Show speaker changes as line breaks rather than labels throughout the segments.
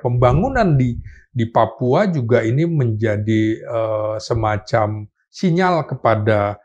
Pembangunan di Papua juga ini menjadi semacam sinyal kepada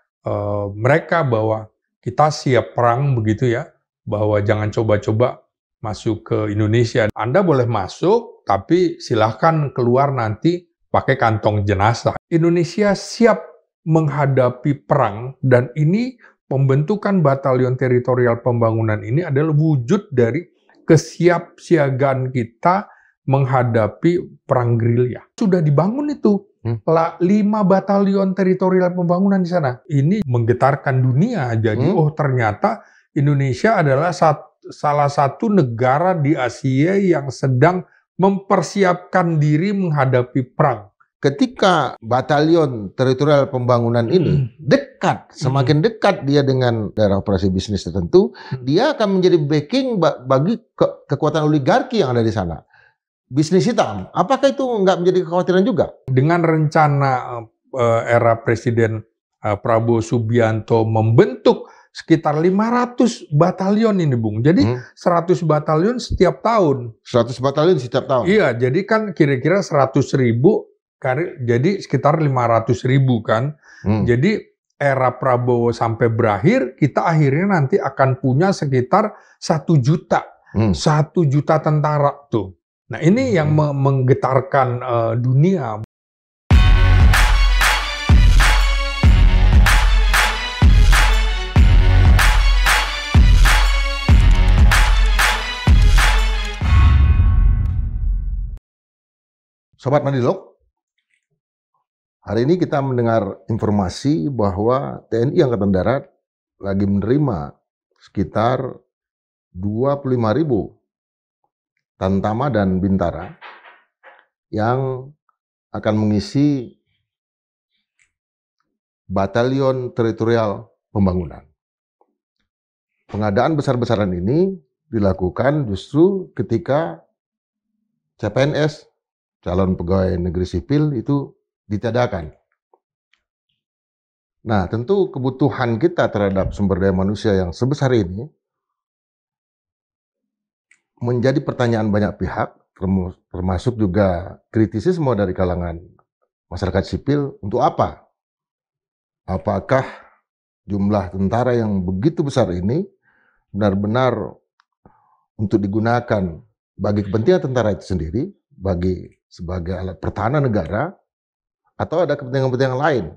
mereka bahwa kita siap perang begitu ya, bahwa jangan coba-coba masuk ke Indonesia. Anda boleh masuk, tapi silahkan keluar nanti pakai kantong jenazah. Indonesia siap menghadapi perang, dan ini pembentukan Batalion Teritorial Pembangunan ini adalah wujud dari kesiapsiagaan kita menghadapi perang gerilya. Sudah dibangun itu 5 batalion teritorial pembangunan di sana. Ini menggetarkan dunia. Jadi ternyata Indonesia adalah salah satu negara di Asia yang sedang mempersiapkan diri menghadapi perang.
Ketika batalion teritorial pembangunan ini dekat, semakin dekat dia dengan daerah operasi bisnis tertentu, dia akan menjadi backing bagi kekuatan oligarki yang ada di sana. Bisnis hitam, apakah itu nggak menjadi kekhawatiran juga?
Dengan rencana era Presiden Prabowo Subianto membentuk sekitar 500 batalion ini, Bung. Jadi 100 batalion setiap tahun.
100 batalion setiap tahun?
Iya, jadi kan kira-kira 100.000, jadi sekitar 500.000 kan. Jadi era Prabowo sampai berakhir, kita akhirnya nanti akan punya sekitar 1 juta. 1 juta tentara tuh. Nah ini yang menggetarkan dunia.
Sobat Mandilog, hari ini kita mendengar informasi bahwa TNI Angkatan Darat lagi menerima sekitar 25.000 Tantama dan Bintara yang akan mengisi Batalion Teritorial Pembangunan. Pengadaan besar-besaran ini dilakukan justru ketika CPNS, calon pegawai negeri sipil, itu ditiadakan. Nah, tentu kebutuhan kita terhadap sumber daya manusia yang sebesar ini menjadi pertanyaan banyak pihak, termasuk juga kritisisme dari kalangan masyarakat sipil. Untuk apa? Apakah jumlah tentara yang begitu besar ini benar-benar untuk digunakan bagi kepentingan tentara itu sendiri, sebagai alat pertahanan negara, atau ada kepentingan-kepentingan lain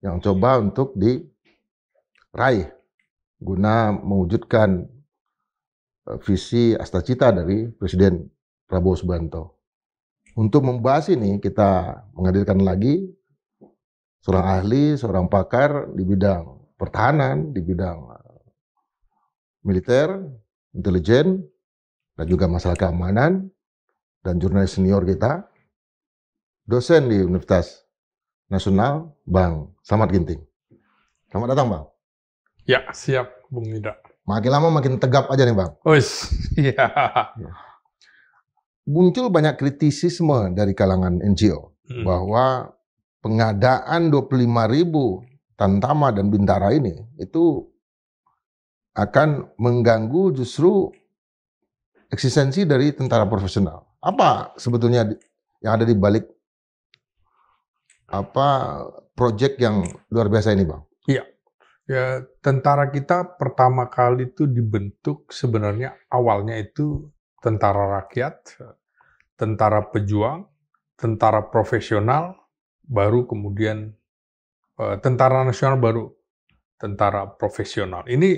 yang coba untuk diraih guna mewujudkan visi astacita dari Presiden Prabowo Subianto. Untuk membahas ini, kita menghadirkan lagi seorang ahli, seorang pakar di bidang pertahanan, di bidang militer, intelijen, dan juga masalah keamanan, dan jurnalis senior kita, dosen di Universitas Nasional, Bang Samad Ginting. Selamat datang, Bang.
Ya, siap, Bung Nida.
Makin lama makin tegap aja nih, Bang.
Iya.
Muncul banyak kritisisme dari kalangan NGO bahwa pengadaan 25.000 Tantama dan Bintara ini itu akan mengganggu justru eksistensi dari tentara profesional. Apa sebetulnya yang ada di balik proyek yang luar biasa ini, Bang?
Iya. Ya, tentara kita pertama kali itu dibentuk sebenarnya awalnya itu tentara rakyat, tentara pejuang, tentara profesional, baru kemudian tentara nasional, baru tentara profesional. Ini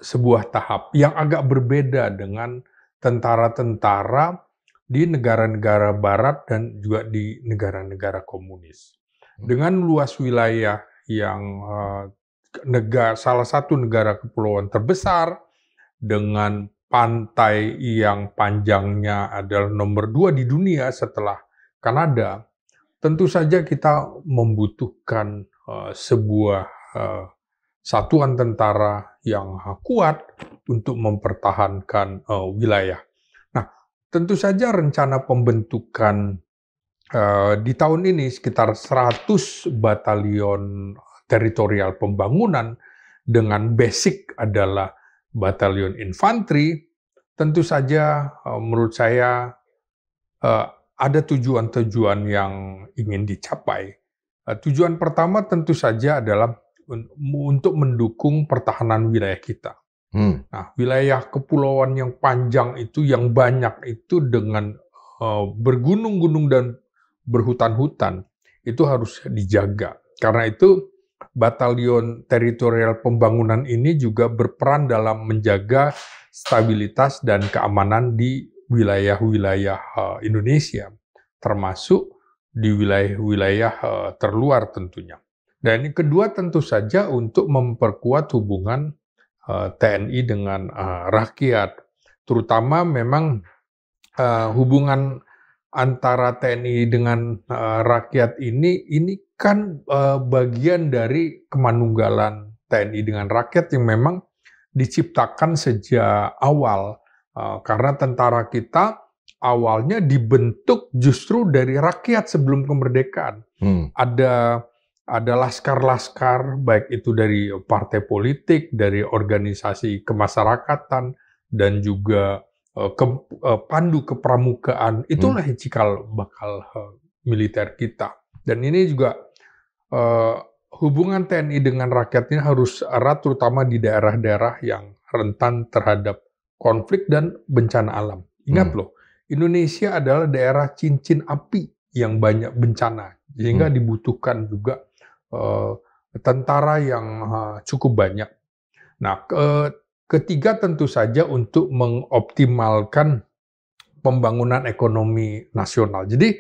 sebuah tahap yang agak berbeda dengan tentara-tentara di negara-negara barat dan juga di negara-negara komunis. Dengan luas wilayah yang salah satu negara kepulauan terbesar, dengan pantai yang panjangnya adalah nomor 2 di dunia setelah Kanada, tentu saja kita membutuhkan sebuah satuan tentara yang kuat untuk mempertahankan wilayah. Nah, tentu saja rencana pembentukan di tahun ini sekitar 100 batalion teritorial pembangunan dengan basic adalah batalion infanteri, tentu saja menurut saya ada tujuan-tujuan yang ingin dicapai. Tujuan pertama tentu saja adalah untuk mendukung pertahanan wilayah kita. Nah, wilayah kepulauan yang panjang itu, yang banyak itu dengan bergunung-gunung dan berhutan-hutan, itu harus dijaga. Karena itu, Batalion Teritorial Pembangunan ini juga berperan dalam menjaga stabilitas dan keamanan di wilayah-wilayah Indonesia, termasuk di wilayah-wilayah terluar tentunya. Dan yang kedua tentu saja untuk memperkuat hubungan TNI dengan rakyat, terutama memang hubungan antara TNI dengan rakyat ini kan bagian dari kemanunggalan TNI dengan rakyat yang memang diciptakan sejak awal, karena tentara kita awalnya dibentuk justru dari rakyat sebelum kemerdekaan. Ada laskar-laskar, baik itu dari partai politik, dari organisasi kemasyarakatan, dan juga pandu kepramukaan. Itulah cikal bakal militer kita. Dan ini juga hubungan TNI dengan rakyat ini harus erat, terutama di daerah-daerah yang rentan terhadap konflik dan bencana alam. Ingat loh, Indonesia adalah daerah cincin api yang banyak bencana, sehingga dibutuhkan juga tentara yang cukup banyak. Nah, ketiga tentu saja untuk mengoptimalkan pembangunan ekonomi nasional. Jadi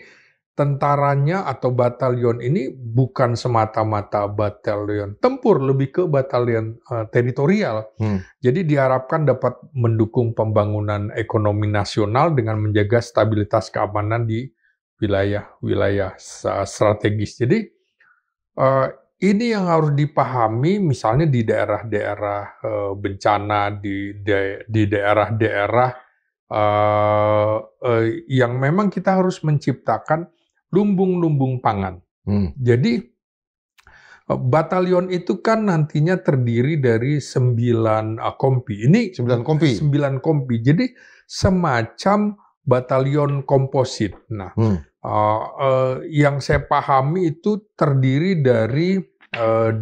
tentaranya atau batalion ini bukan semata-mata batalion tempur, lebih ke batalion teritorial. Jadi diharapkan dapat mendukung pembangunan ekonomi nasional dengan menjaga stabilitas keamanan di wilayah-wilayah strategis. Jadi ini yang harus dipahami, misalnya di daerah-daerah bencana, di daerah-daerah yang memang kita harus menciptakan lumbung-lumbung pangan. Jadi batalion itu kan nantinya terdiri dari 9 kompi. Ini
9 kompi.
9 kompi. Jadi semacam batalion komposit. Nah, yang saya pahami itu terdiri dari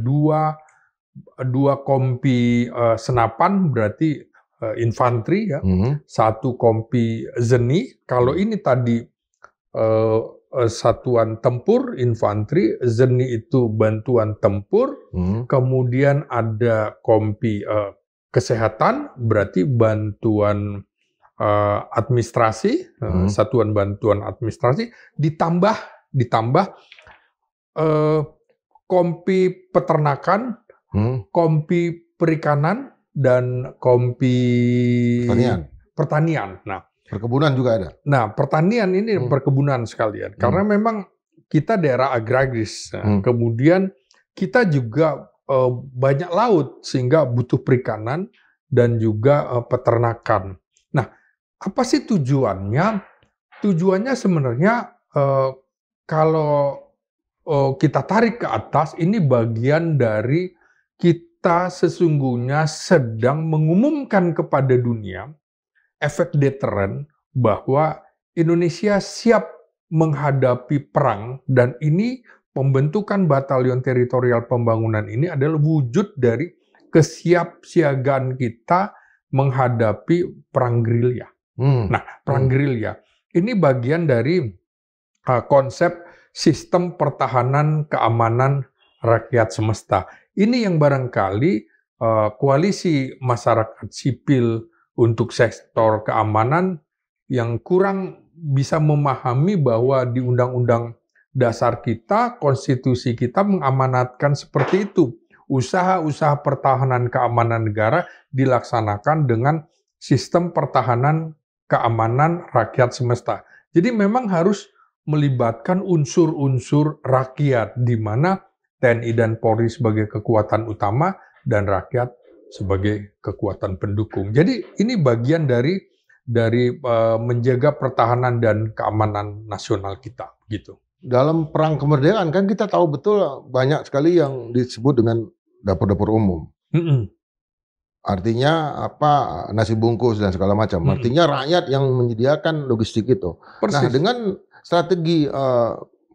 dua kompi senapan, berarti infanteri ya, satu kompi zeni. Kalau ini tadi satuan tempur infanteri, zeni itu bantuan tempur, kemudian ada kompi kesehatan, berarti bantuan administrasi, satuan bantuan administrasi, ditambah kompi peternakan, kompi perikanan, dan kompi pertanian. Nah,
perkebunan juga ada.
Nah, pertanian ini perkebunan sekalian, karena memang kita daerah agraris, kemudian kita juga banyak laut sehingga butuh perikanan dan juga peternakan. Nah, apa sih tujuannya? Tujuannya sebenarnya kalau kita tarik ke atas, ini bagian dari kita sesungguhnya sedang mengumumkan kepada dunia efek deteren bahwa Indonesia siap menghadapi perang, dan ini pembentukan Batalion Teritorial Pembangunan ini adalah wujud dari kesiapsiagaan kita menghadapi perang gerilya. Nah, perang gerilya ini bagian dari konsep sistem pertahanan keamanan rakyat semesta. Ini yang barangkali koalisi masyarakat sipil untuk sektor keamanan yang kurang bisa memahami bahwa di Undang-Undang Dasar kita, konstitusi kita mengamanatkan seperti itu. Usaha-usaha pertahanan keamanan negara dilaksanakan dengan sistem pertahanan keamanan rakyat semesta. Jadi memang harus melibatkan unsur-unsur rakyat, di mana TNI dan Polri sebagai kekuatan utama dan rakyat sebagai kekuatan pendukung. Jadi ini bagian dari menjaga pertahanan dan keamanan nasional kita, gitu.
Dalam perang kemerdekaan kan kita tahu betul banyak sekali yang disebut dengan dapur-dapur umum. Artinya apa, nasi bungkus dan segala macam. Artinya rakyat yang menyediakan logistik itu. Nah,
Persis.
dengan strategi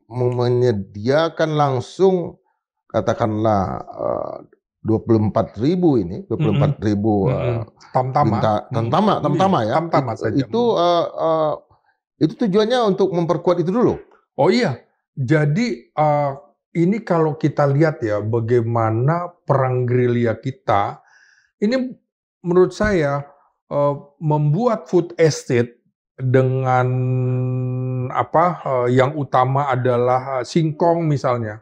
menyediakan langsung katakanlah 24.000 ini, 24.000
Tamtama.
tamtama ya.
Tamtama saja.
Itu tujuannya untuk memperkuat itu dulu.
Oh iya, jadi ini kalau kita lihat ya bagaimana perang gerilya kita, ini menurut saya membuat food estate dengan yang utama adalah singkong misalnya.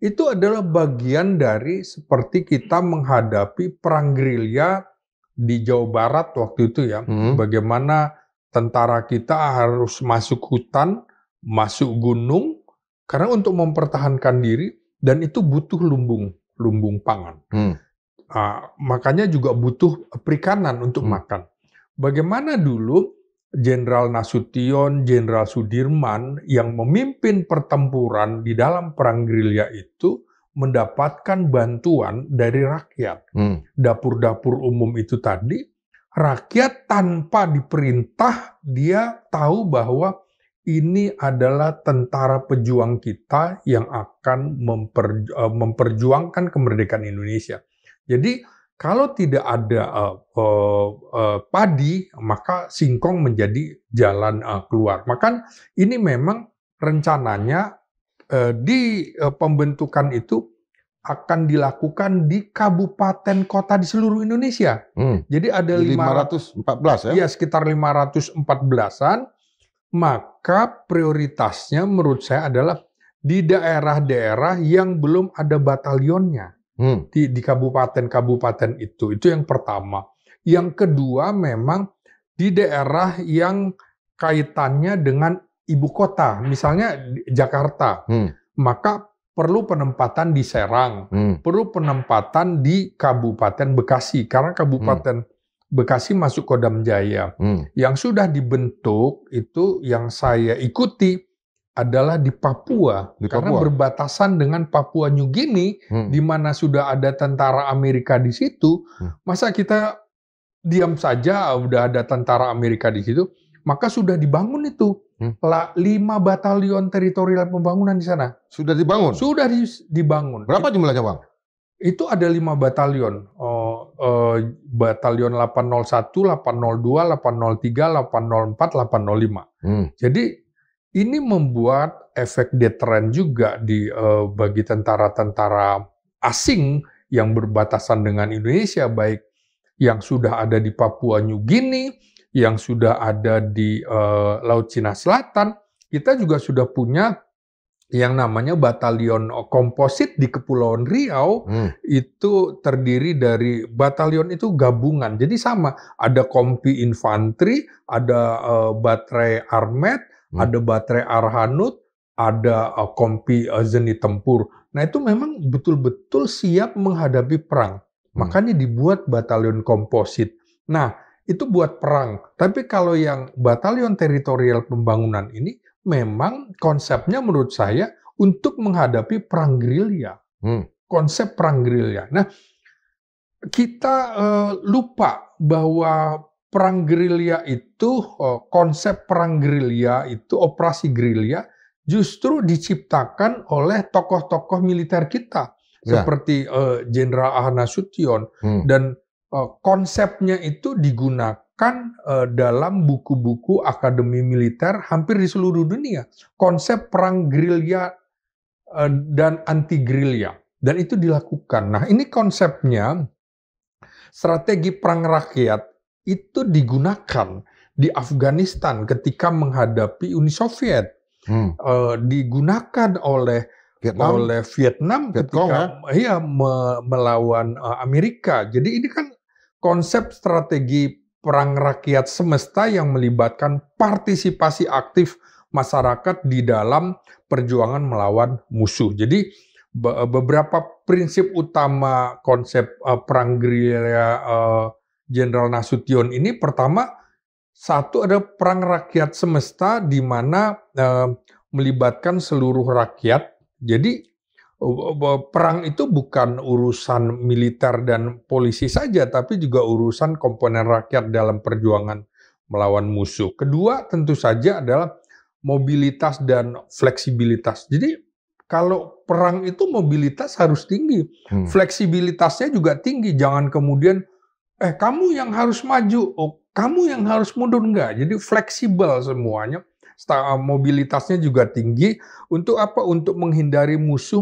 Itu adalah bagian dari seperti kita menghadapi perang gerilya di Jawa Barat waktu itu ya. Bagaimana tentara kita harus masuk hutan, masuk gunung, karena untuk mempertahankan diri, dan itu butuh lumbung pangan. Makanya juga butuh perikanan untuk makan. Bagaimana dulu Jenderal Nasution, Jenderal Sudirman yang memimpin pertempuran di dalam perang gerilya itu mendapatkan bantuan dari rakyat. Dapur-dapur umum itu tadi, rakyat tanpa diperintah, dia tahu bahwa ini adalah tentara pejuang kita yang akan memperjuangkan kemerdekaan Indonesia. Jadi kalau tidak ada padi, maka singkong menjadi jalan keluar. Maka ini memang rencananya di pembentukan itu akan dilakukan di kabupaten kota di seluruh Indonesia. Jadi ada
514 ya?
Iya, sekitar 514-an. Maka prioritasnya menurut saya adalah di daerah-daerah yang belum ada batalionnya. Di kabupaten-kabupaten itu yang pertama. Yang kedua memang di daerah yang kaitannya dengan ibu kota, misalnya Jakarta, maka perlu penempatan di Serang, perlu penempatan di Kabupaten Bekasi, karena Kabupaten Bekasi masuk Kodam Jaya. Yang sudah dibentuk itu yang saya ikuti adalah di Papua, karena berbatasan dengan Papua New Guinea, di mana sudah ada tentara Amerika di situ. Masa kita diam saja udah ada tentara Amerika di situ? Maka sudah dibangun itu 5 batalion teritorial pembangunan di sana.
Sudah dibangun?
Sudah dibangun.
Berapa jumlahnya, Bang?
Itu ada 5 batalion. Batalion 801, 802, 803, 804, 805. Jadi ini membuat efek deteren juga bagi tentara-tentara asing yang berbatasan dengan Indonesia, baik yang sudah ada di Papua New Guinea, yang sudah ada di Laut Cina Selatan. Kita juga sudah punya yang namanya batalion komposit di Kepulauan Riau. Itu terdiri dari batalion itu gabungan. Jadi sama, ada kompi infanteri, ada baterai armet, ada baterai Arhanut, ada kompi Zenit Tempur. Nah itu memang betul-betul siap menghadapi perang. Makanya dibuat batalion komposit. Nah itu buat perang. Tapi kalau yang batalion teritorial pembangunan ini memang konsepnya menurut saya untuk menghadapi perang gerilya. Konsep perang gerilya. Nah kita lupa bahwa perang gerilya itu, konsep perang gerilya itu, operasi gerilya justru diciptakan oleh tokoh-tokoh militer kita. Seperti Jenderal A. Nasution. Dan konsepnya itu digunakan dalam buku-buku akademi militer hampir di seluruh dunia. Konsep perang gerilya dan anti gerilya. Dan itu dilakukan. Nah ini konsepnya, strategi perang rakyat itu digunakan di Afghanistan ketika menghadapi Uni Soviet, digunakan oleh Vietnam ketika melawan Amerika. Jadi ini kan konsep strategi perang rakyat semesta yang melibatkan partisipasi aktif masyarakat di dalam perjuangan melawan musuh. Jadi beberapa prinsip utama konsep perang gerilya Jenderal Nasution ini, pertama, satu ada perang rakyat semesta di mana melibatkan seluruh rakyat. Jadi perang itu bukan urusan militer dan polisi saja, tapi juga urusan komponen rakyat dalam perjuangan melawan musuh. Kedua, tentu saja adalah mobilitas dan fleksibilitas. Jadi kalau perang itu mobilitas harus tinggi, fleksibilitasnya juga tinggi. Jangan kemudian kamu yang harus maju, kamu yang harus mundur, enggak. Jadi fleksibel semuanya. Mobilitasnya juga tinggi. Untuk apa? Untuk menghindari musuh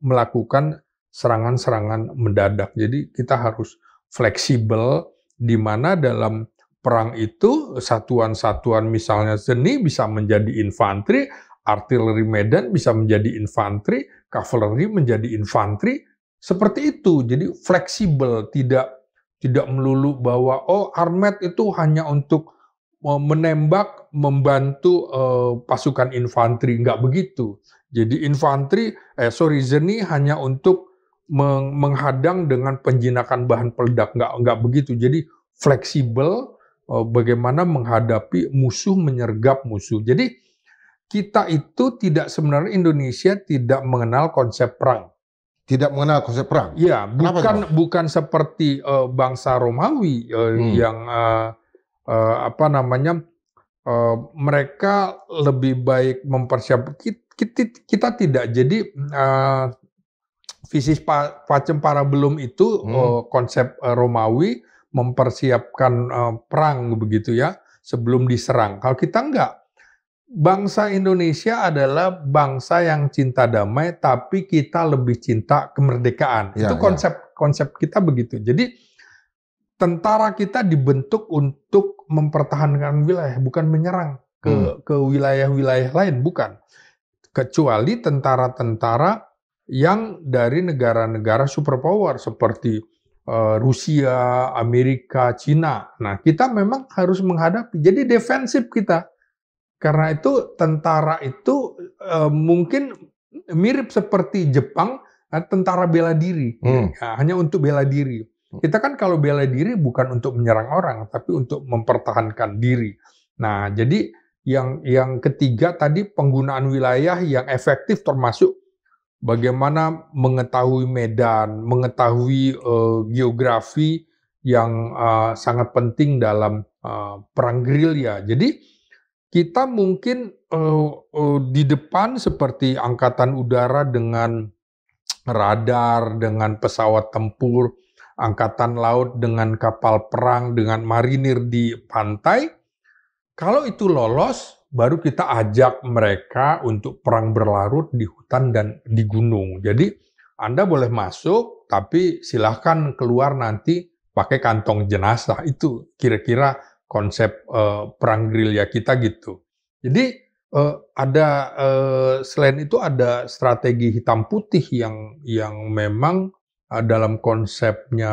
melakukan serangan-serangan mendadak. Jadi kita harus fleksibel, di mana dalam perang itu satuan-satuan misalnya seni bisa menjadi infanteri, artileri medan bisa menjadi infanteri, kavaleri menjadi infanteri, seperti itu. Jadi fleksibel, tidak melulu bahwa armet itu hanya untuk menembak, membantu pasukan infanteri, nggak begitu. Jadi zeni hanya untuk menghadang dengan penjinakan bahan peledak, nggak begitu. Jadi fleksibel, bagaimana menghadapi musuh, menyergap musuh. Jadi kita itu sebenarnya Indonesia tidak mengenal konsep perang.
Tidak mengenal konsep perang?
Ya, bukan seperti bangsa Romawi yang mereka lebih baik mempersiapkan. Kita tidak. Jadi visis pacem para belum itu konsep Romawi mempersiapkan perang begitu ya sebelum diserang. Kalau kita enggak. Bangsa Indonesia adalah bangsa yang cinta damai, tapi kita lebih cinta kemerdekaan. Itu konsep kita begitu. Jadi tentara kita dibentuk untuk mempertahankan wilayah, bukan menyerang ke wilayah-wilayah lain, bukan. Kecuali tentara-tentara yang dari negara-negara superpower seperti Rusia, Amerika, Cina. Nah, kita memang harus menghadapi. Jadi defensif kita. Karena itu tentara itu mungkin mirip seperti Jepang, tentara bela diri, ya, hanya untuk bela diri. Kita kan kalau bela diri bukan untuk menyerang orang, tapi untuk mempertahankan diri. Nah, jadi yang ketiga tadi penggunaan wilayah yang efektif termasuk bagaimana mengetahui medan, mengetahui geografi yang sangat penting dalam perang gerilya. Jadi kita mungkin di depan seperti angkatan udara dengan radar, dengan pesawat tempur, angkatan laut dengan kapal perang, dengan marinir di pantai. Kalau itu lolos, baru kita ajak mereka untuk perang berlarut di hutan dan di gunung. Jadi Anda boleh masuk, tapi silahkan keluar nanti pakai kantong jenazah. Itu kira-kira konsep perang gerilya kita gitu. Jadi selain itu ada strategi hitam putih yang memang dalam konsepnya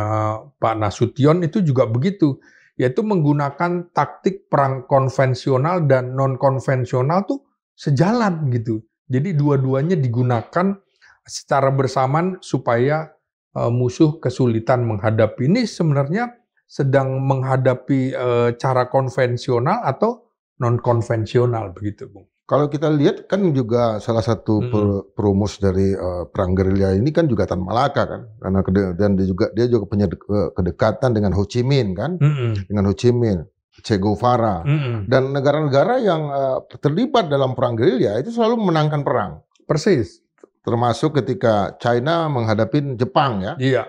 Pak Nasution itu juga begitu, yaitu menggunakan taktik perang konvensional dan non konvensional tuh sejalan gitu. Jadi dua-duanya digunakan secara bersamaan supaya musuh kesulitan menghadapi. Ini sebenarnya sedang menghadapi cara konvensional atau non-konvensional begitu, Bung.
Kalau kita lihat kan juga salah satu perumus dari perang gerilya ini kan juga Tan Malaka kan, dan dia juga punya kedekatan dengan Ho Chi Minh kan, dengan Ho Chi Minh, Che Guevara, dan negara-negara yang terlibat dalam perang gerilya itu selalu memenangkan perang.
Persis.
Termasuk ketika China menghadapi Jepang ya.
Iya.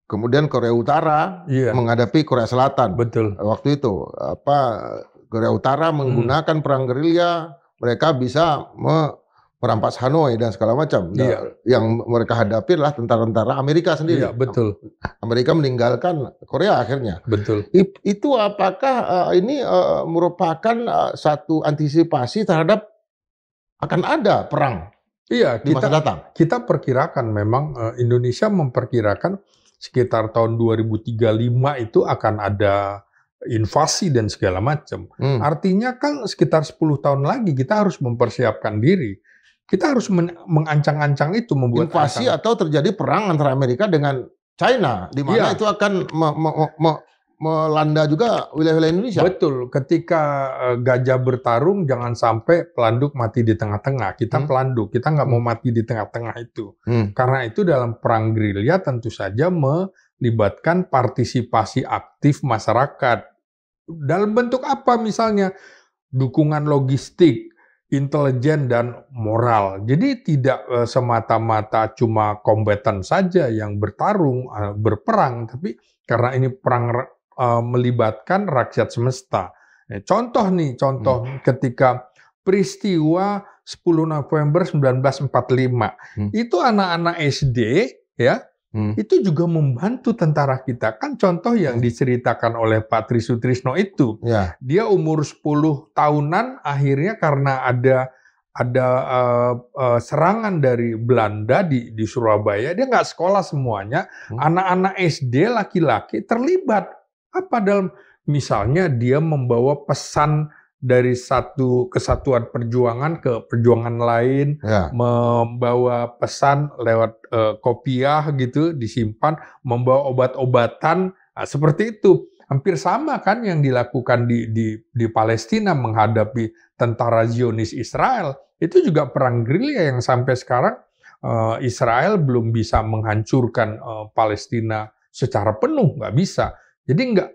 Kemudian Korea Utara menghadapi Korea Selatan.
Betul.
Waktu itu Korea Utara menggunakan perang gerilya, mereka bisa merampas Hanoi dan segala macam. Nah, yang mereka hadapi adalah tentara-tentara Amerika sendiri.
Iya, betul.
Amerika meninggalkan Korea akhirnya.
Betul.
Itu apakah ini merupakan satu antisipasi terhadap akan ada perang di masa datang? Kita
perkirakan memang Indonesia memperkirakan sekitar tahun 2035 itu akan ada invasi dan segala macam. Artinya kan sekitar 10 tahun lagi kita harus mempersiapkan diri. Kita harus mengancang-ancang itu, membuat
invasi atau terjadi perang antara Amerika dengan China, di mana itu akan melanda juga wilayah-wilayah Indonesia.
Betul, ketika gajah bertarung jangan sampai pelanduk mati di tengah-tengah. Kita pelanduk, kita nggak mau mati di tengah-tengah itu. Karena itu dalam perang gerilya tentu saja melibatkan partisipasi aktif masyarakat. Dalam bentuk apa misalnya? Dukungan logistik, intelijen, dan moral. Jadi tidak semata-mata cuma kombatan saja yang bertarung, berperang, tapi karena ini perang melibatkan rakyat semesta. Contoh ketika peristiwa 10 November 1945, itu anak-anak SD ya, itu juga membantu tentara kita. Kan contoh yang diceritakan oleh Pak Tri Sutrisno itu, dia umur 10 tahunan akhirnya karena ada serangan dari Belanda di Surabaya, dia nggak sekolah semuanya, anak-anak SD laki-laki terlibat. Apa dalam, misalnya dia membawa pesan dari satu kesatuan perjuangan ke perjuangan lain, membawa pesan lewat kopiah gitu, disimpan, membawa obat-obatan, seperti itu. Hampir sama kan yang dilakukan di Palestina menghadapi tentara Zionis Israel. Itu juga perang gerilya yang sampai sekarang Israel belum bisa menghancurkan Palestina secara penuh, nggak bisa. Jadi nggak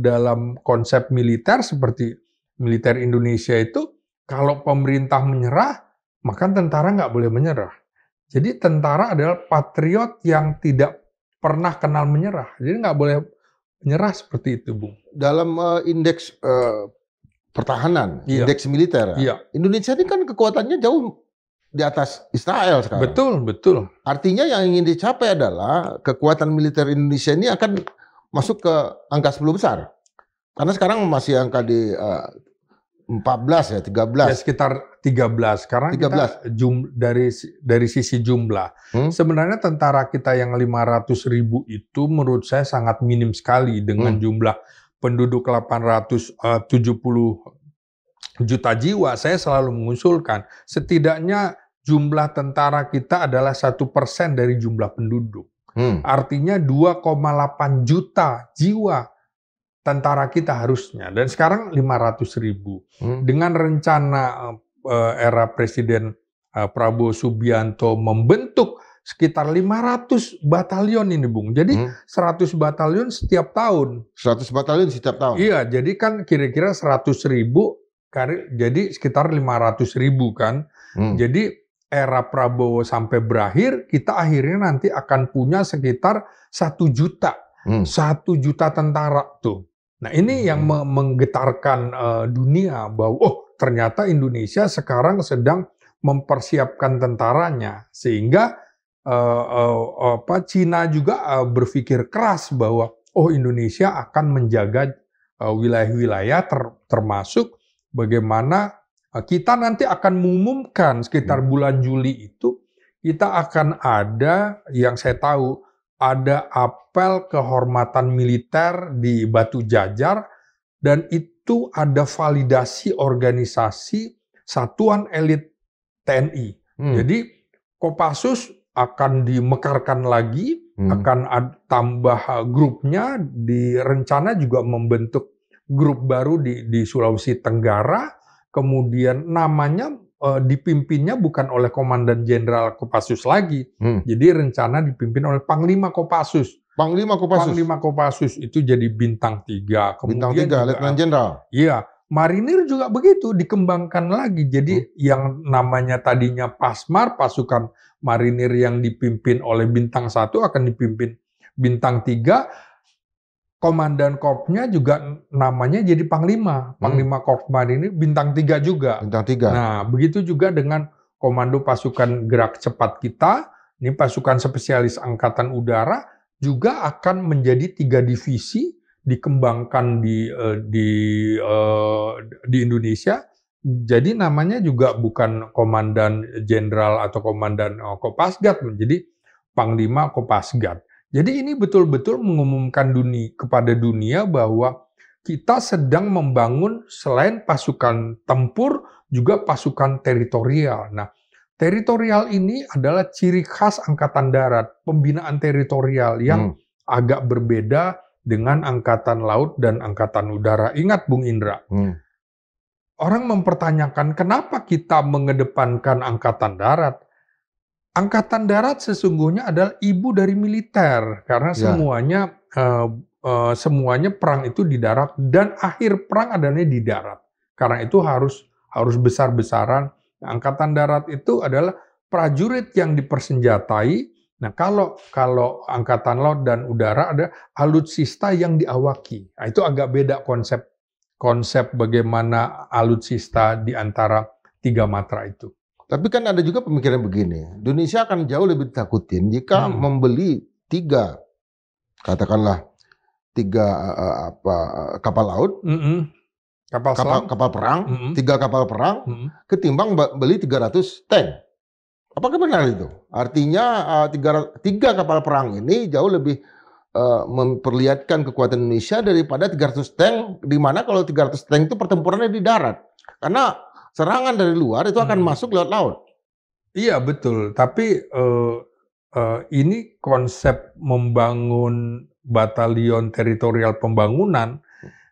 dalam konsep militer seperti militer Indonesia itu, kalau pemerintah menyerah, maka tentara nggak boleh menyerah. Jadi tentara adalah patriot yang tidak pernah kenal menyerah. Jadi nggak boleh menyerah seperti itu, Bung.
Dalam indeks pertahanan, indeks militer, Indonesia ini kan kekuatannya jauh di atas Israel sekarang.
Betul.
Artinya yang ingin dicapai adalah kekuatan militer Indonesia ini akan masuk ke angka 10 besar. Karena sekarang masih angka di 14 ya, 13.
Ya sekitar 13. Karena 13. Kita dari sisi jumlah. Sebenarnya tentara kita yang 500.000 itu menurut saya sangat minim sekali dengan jumlah penduduk 870 juta jiwa. Saya selalu mengusulkan setidaknya jumlah tentara kita adalah 1% dari jumlah penduduk. Artinya 2,8 juta jiwa tentara kita harusnya, dan sekarang 500.000. Dengan rencana era Presiden Prabowo Subianto membentuk sekitar 500 batalion ini, Bung. Jadi 100 batalion setiap tahun.
100 batalion setiap tahun?
Iya, jadi kan kira-kira 100.000, jadi sekitar 500.000 kan. Jadi era Prabowo sampai berakhir, kita akhirnya nanti akan punya sekitar 1 juta. 1 juta tentara tuh. Nah ini yang menggetarkan dunia bahwa ternyata Indonesia sekarang sedang mempersiapkan tentaranya, sehingga Cina juga berpikir keras bahwa Indonesia akan menjaga wilayah-wilayah termasuk bagaimana kita nanti akan mengumumkan sekitar bulan Juli itu, kita akan ada, yang saya tahu, ada apel kehormatan militer di Batu Jajar, dan itu ada validasi organisasi Satuan Elit TNI. Jadi Kopassus akan dimekarkan lagi, akan tambah grupnya, direncana juga membentuk grup baru di Sulawesi Tenggara. Kemudian namanya dipimpinnya bukan oleh Komandan Jenderal Kopassus lagi. Jadi rencana dipimpin oleh Panglima Kopassus.
Panglima
Kopassus itu jadi bintang 3.
Bintang 3, Letnan Jenderal.
Iya, Marinir juga begitu, dikembangkan lagi. Jadi yang namanya tadinya Pasmar, pasukan marinir yang dipimpin oleh bintang 1 akan dipimpin bintang 3. Komandan Korpsnya juga namanya jadi Panglima. Panglima Korps Marinir bintang 3 juga.
Bintang 3.
Nah, begitu juga dengan Komando Pasukan Gerak Cepat kita, ini pasukan spesialis Angkatan Udara, juga akan menjadi 3 divisi, dikembangkan di Indonesia. Jadi namanya juga bukan Komandan Jenderal atau Komandan Kopasgat, menjadi Panglima Kopasgat. Jadi ini betul-betul mengumumkan kepada dunia bahwa kita sedang membangun selain pasukan tempur, juga pasukan teritorial. Nah, teritorial ini adalah ciri khas Angkatan Darat, pembinaan teritorial yang agak berbeda dengan angkatan laut dan angkatan udara. Ingat Bung Indra, orang mempertanyakan kenapa kita mengedepankan angkatan darat. Angkatan darat sesungguhnya adalah ibu dari militer karena semuanya perang itu di darat dan akhir perang adanya di darat. Karena itu harus besar-besaran. Nah, angkatan darat itu adalah prajurit yang dipersenjatai. Nah, kalau angkatan laut dan udara ada alutsista yang diawaki. Nah, itu agak beda konsep bagaimana alutsista di antara tiga matra itu.
Tapi kan ada juga pemikiran begini, Indonesia akan jauh lebih takutin jika membeli katakanlah tiga kapal laut, kapal perang, 3 kapal perang, ketimbang beli 300 tank. Apakah benar itu? Artinya tiga kapal perang ini jauh lebih memperlihatkan kekuatan Indonesia daripada 300 tank, di mana kalau 300 tank itu pertempurannya di darat. Karena serangan dari luar itu akan masuk lewat laut.
Iya betul, tapi ini konsep membangun batalion teritorial pembangunan,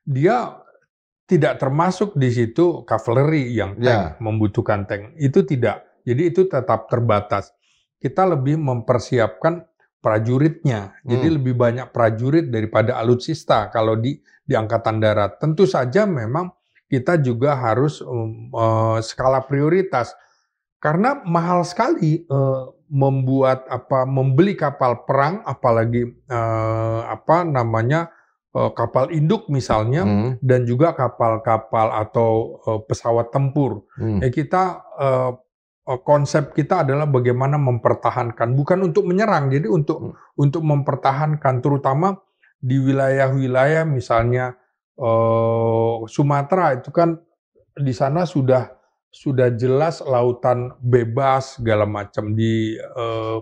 dia tidak termasuk di situ kavaleri yang tank, membutuhkan tank. Itu tidak. Jadi itu tetap terbatas. Kita lebih mempersiapkan prajuritnya. Jadi lebih banyak prajurit daripada alutsista kalau di angkatan darat. Tentu saja memang kita juga harus skala prioritas. Karena mahal sekali membeli kapal perang, apalagi kapal induk misalnya, dan juga kapal-kapal atau pesawat tempur. Konsep kita adalah bagaimana mempertahankan, bukan untuk menyerang, jadi untuk mempertahankan, terutama di wilayah-wilayah misalnya Sumatera itu kan di sana sudah jelas lautan bebas segala macam di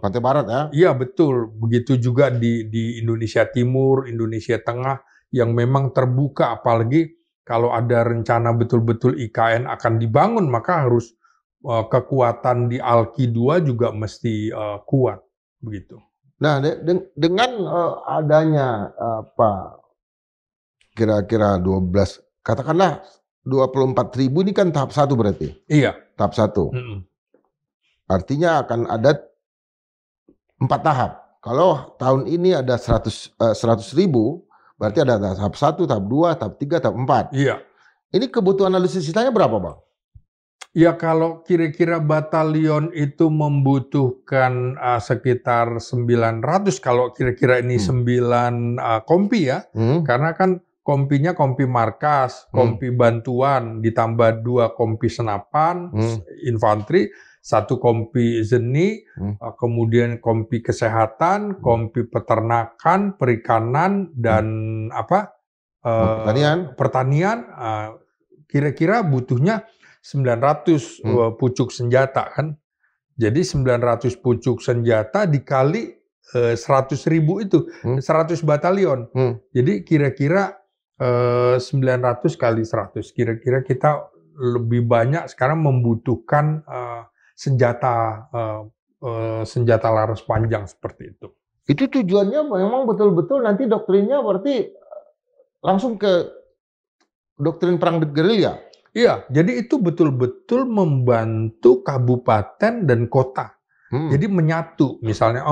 pantai barat ya.
Iya betul, begitu juga di Indonesia Timur, Indonesia Tengah yang memang terbuka, apalagi kalau ada rencana betul-betul IKN akan dibangun, maka harus kekuatan di Alki 2 juga mesti kuat begitu.
Nah, dengan adanya kira-kira 12, katakanlah 24.000 ini kan tahap 1 berarti.
Iya.
Tahap 1. Artinya akan ada 4 tahap. Kalau tahun ini ada 100.000, berarti ada tahap 1, tahap 2, tahap 3, tahap 4.
Iya.
Ini kebutuhan alutsistanya berapa, Bang?
Ya kalau kira-kira batalion itu membutuhkan sekitar 900, kalau kira-kira ini 9 kompi ya, karena kan kompinya kompi markas, kompi bantuan, ditambah 2 kompi senapan, infanteri, 1 kompi zeni, kemudian kompi kesehatan, kompi peternakan, perikanan, dan pertanian, kira-kira butuhnya 900 pucuk senjata kan. Jadi 900 pucuk senjata dikali 100.000 itu, 100 batalion. Jadi kira-kira 900 kali 100. Kira-kira kita lebih banyak sekarang membutuhkan senjata laras panjang seperti itu.
Itu tujuannya memang betul-betul nanti doktrinnya berarti langsung ke doktrin perang gerilya.
Iya, jadi itu betul-betul membantu kabupaten dan kota. Jadi menyatu, misalnya,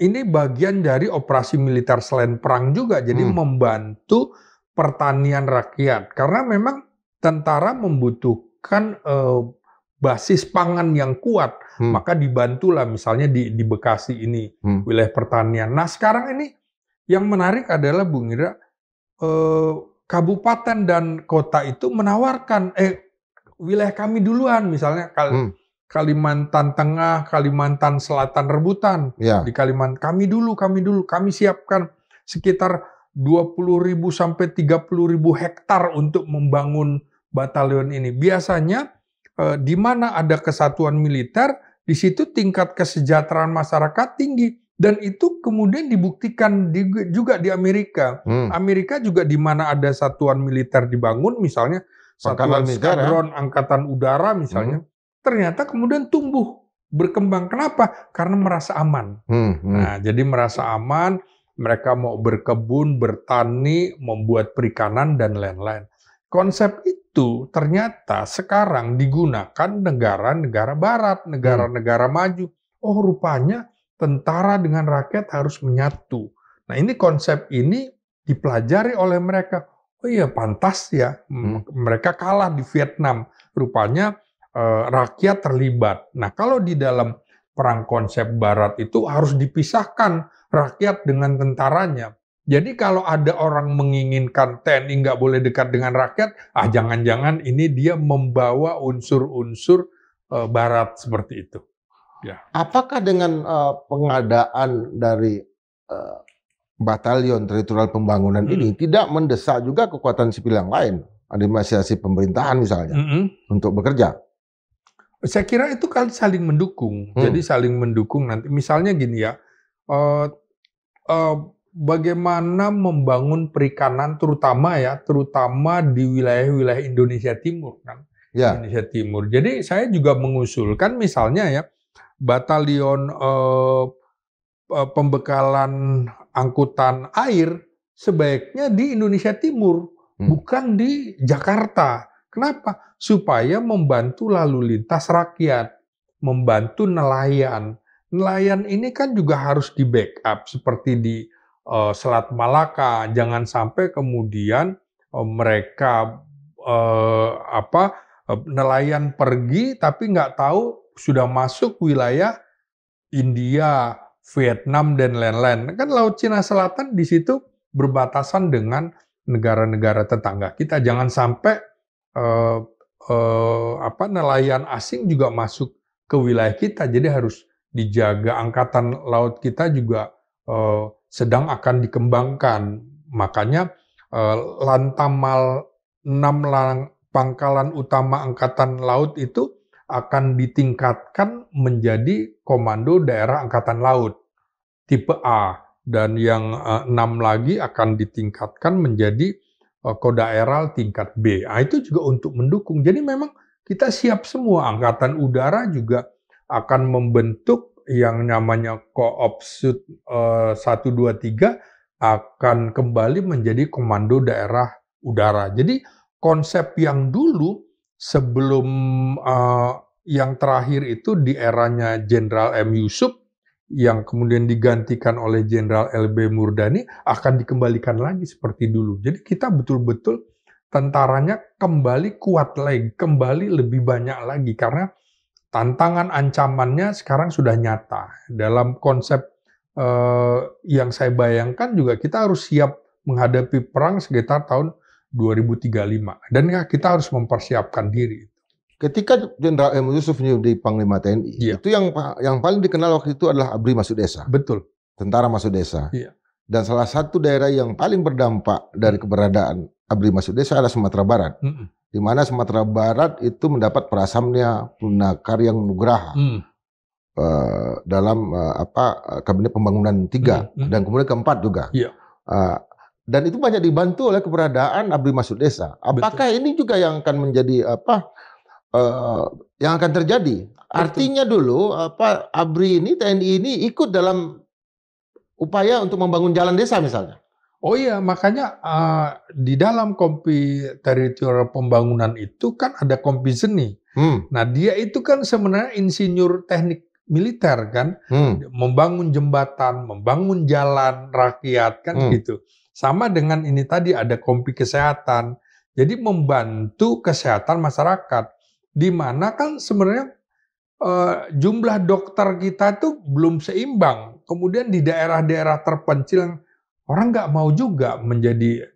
ini bagian dari operasi militer selain perang juga, jadi membantu pertanian rakyat. Karena memang tentara membutuhkan basis pangan yang kuat, maka dibantulah misalnya di Bekasi ini, wilayah pertanian. Nah sekarang ini yang menarik adalah Bung Indra, kabupaten dan kota itu menawarkan wilayah kami duluan, misalnya Kalimantan Tengah, Kalimantan Selatan rebutan, di Kalimantan kami dulu, kami siapkan sekitar 20.000 sampai 30.000 hektar untuk membangun batalion ini. Biasanya di mana ada kesatuan militer, di situ tingkat kesejahteraan masyarakat tinggi. Dan itu kemudian dibuktikan juga di Amerika. Amerika juga di mana ada satuan militer dibangun, misalnya satuan skadron angkatan udara misalnya, ternyata kemudian tumbuh, berkembang. Kenapa? Karena merasa aman. Nah, jadi merasa aman, mereka mau berkebun, bertani, membuat perikanan, dan lain-lain. Konsep itu ternyata sekarang digunakan negara-negara barat, negara-negara maju. Oh, rupanya tentara dengan rakyat harus menyatu. Nah, ini konsep ini dipelajari oleh mereka. Oh iya, pantas ya, mereka kalah di Vietnam. Rupanya rakyat terlibat. Nah, kalau di dalam perang konsep barat itu harus dipisahkan rakyat dengan tentaranya. Jadi kalau ada orang menginginkan TNI nggak boleh dekat dengan rakyat, jangan-jangan ini dia membawa unsur-unsur barat seperti itu. Ya.
Apakah dengan pengadaan dari Batalion Teritorial Pembangunan ini tidak mendesak juga kekuatan sipil yang lain, administrasi pemerintahan misalnya, untuk bekerja?
Saya kira itu kan saling mendukung. Jadi saling mendukung nanti. Misalnya gini ya, bagaimana membangun perikanan terutama di wilayah-wilayah Indonesia Timur kan. Ya. Indonesia Timur. Jadi saya juga mengusulkan misalnya ya, batalion pembekalan angkutan air sebaiknya di Indonesia Timur, bukan di Jakarta. Kenapa? Supaya membantu lalu lintas rakyat, membantu nelayan. Nelayan ini kan juga harus di backup seperti di Selat Malaka. Jangan sampai kemudian mereka nelayan pergi tapi nggak tahu sudah masuk wilayah India, Vietnam, dan lain-lain. Kan Laut Cina Selatan di situ berbatasan dengan negara-negara tetangga kita. Jangan sampai nelayan asing juga masuk ke wilayah kita. Jadi harus dijaga. Angkatan laut kita juga sedang akan dikembangkan. Makanya Lantamal 6 pangkalan utama Angkatan Laut itu akan ditingkatkan menjadi Komando Daerah Angkatan Laut tipe A, dan yang 6 lagi akan ditingkatkan menjadi Kodaeral tingkat B. Itu juga untuk mendukung. Jadi memang kita siap semua. Angkatan Udara juga akan membentuk yang namanya Koopsud 123 akan kembali menjadi Komando Daerah Udara. Jadi konsep yang dulu sebelum yang terakhir itu di eranya Jenderal M. Yusuf yang kemudian digantikan oleh Jenderal L.B. Murdani akan dikembalikan lagi seperti dulu. Jadi kita betul-betul tentaranya kembali kuat lagi, kembali lebih banyak lagi karena tantangan ancamannya sekarang sudah nyata. Dalam konsep yang saya bayangkan juga kita harus siap menghadapi perang sekitar tahun 2035 dan kita harus mempersiapkan diri.
Ketika Jenderal M. Yusuf menjadi Panglima TNI, itu yang paling dikenal waktu itu adalah ABRI Masuk Desa.
Betul.
Tentara Masuk Desa. Dan salah satu daerah yang paling berdampak dari keberadaan ABRI Masuk Desa adalah Sumatera Barat. Di mana Sumatera Barat itu mendapat perasamnya Punakaryang Nugraha dalam Kabinet Pembangunan 3 dan kemudian keempat juga. Dan itu banyak dibantu oleh keberadaan ABRI Masuk Desa. Apakah ini juga yang akan menjadi yang akan terjadi? Artinya dulu ABRI ini, TNI ini ikut dalam upaya untuk membangun jalan desa misalnya.
Oh iya, makanya di dalam kompi teritorial pembangunan itu kan ada kompi seni. Nah dia itu kan sebenarnya insinyur teknik militer kan, membangun jembatan, membangun jalan rakyat kan gitu. Sama dengan ini tadi ada kompi kesehatan, jadi membantu kesehatan masyarakat. Di mana kan sebenarnya jumlah dokter kita itu belum seimbang. Kemudian di daerah-daerah terpencil orang nggak mau juga menjadi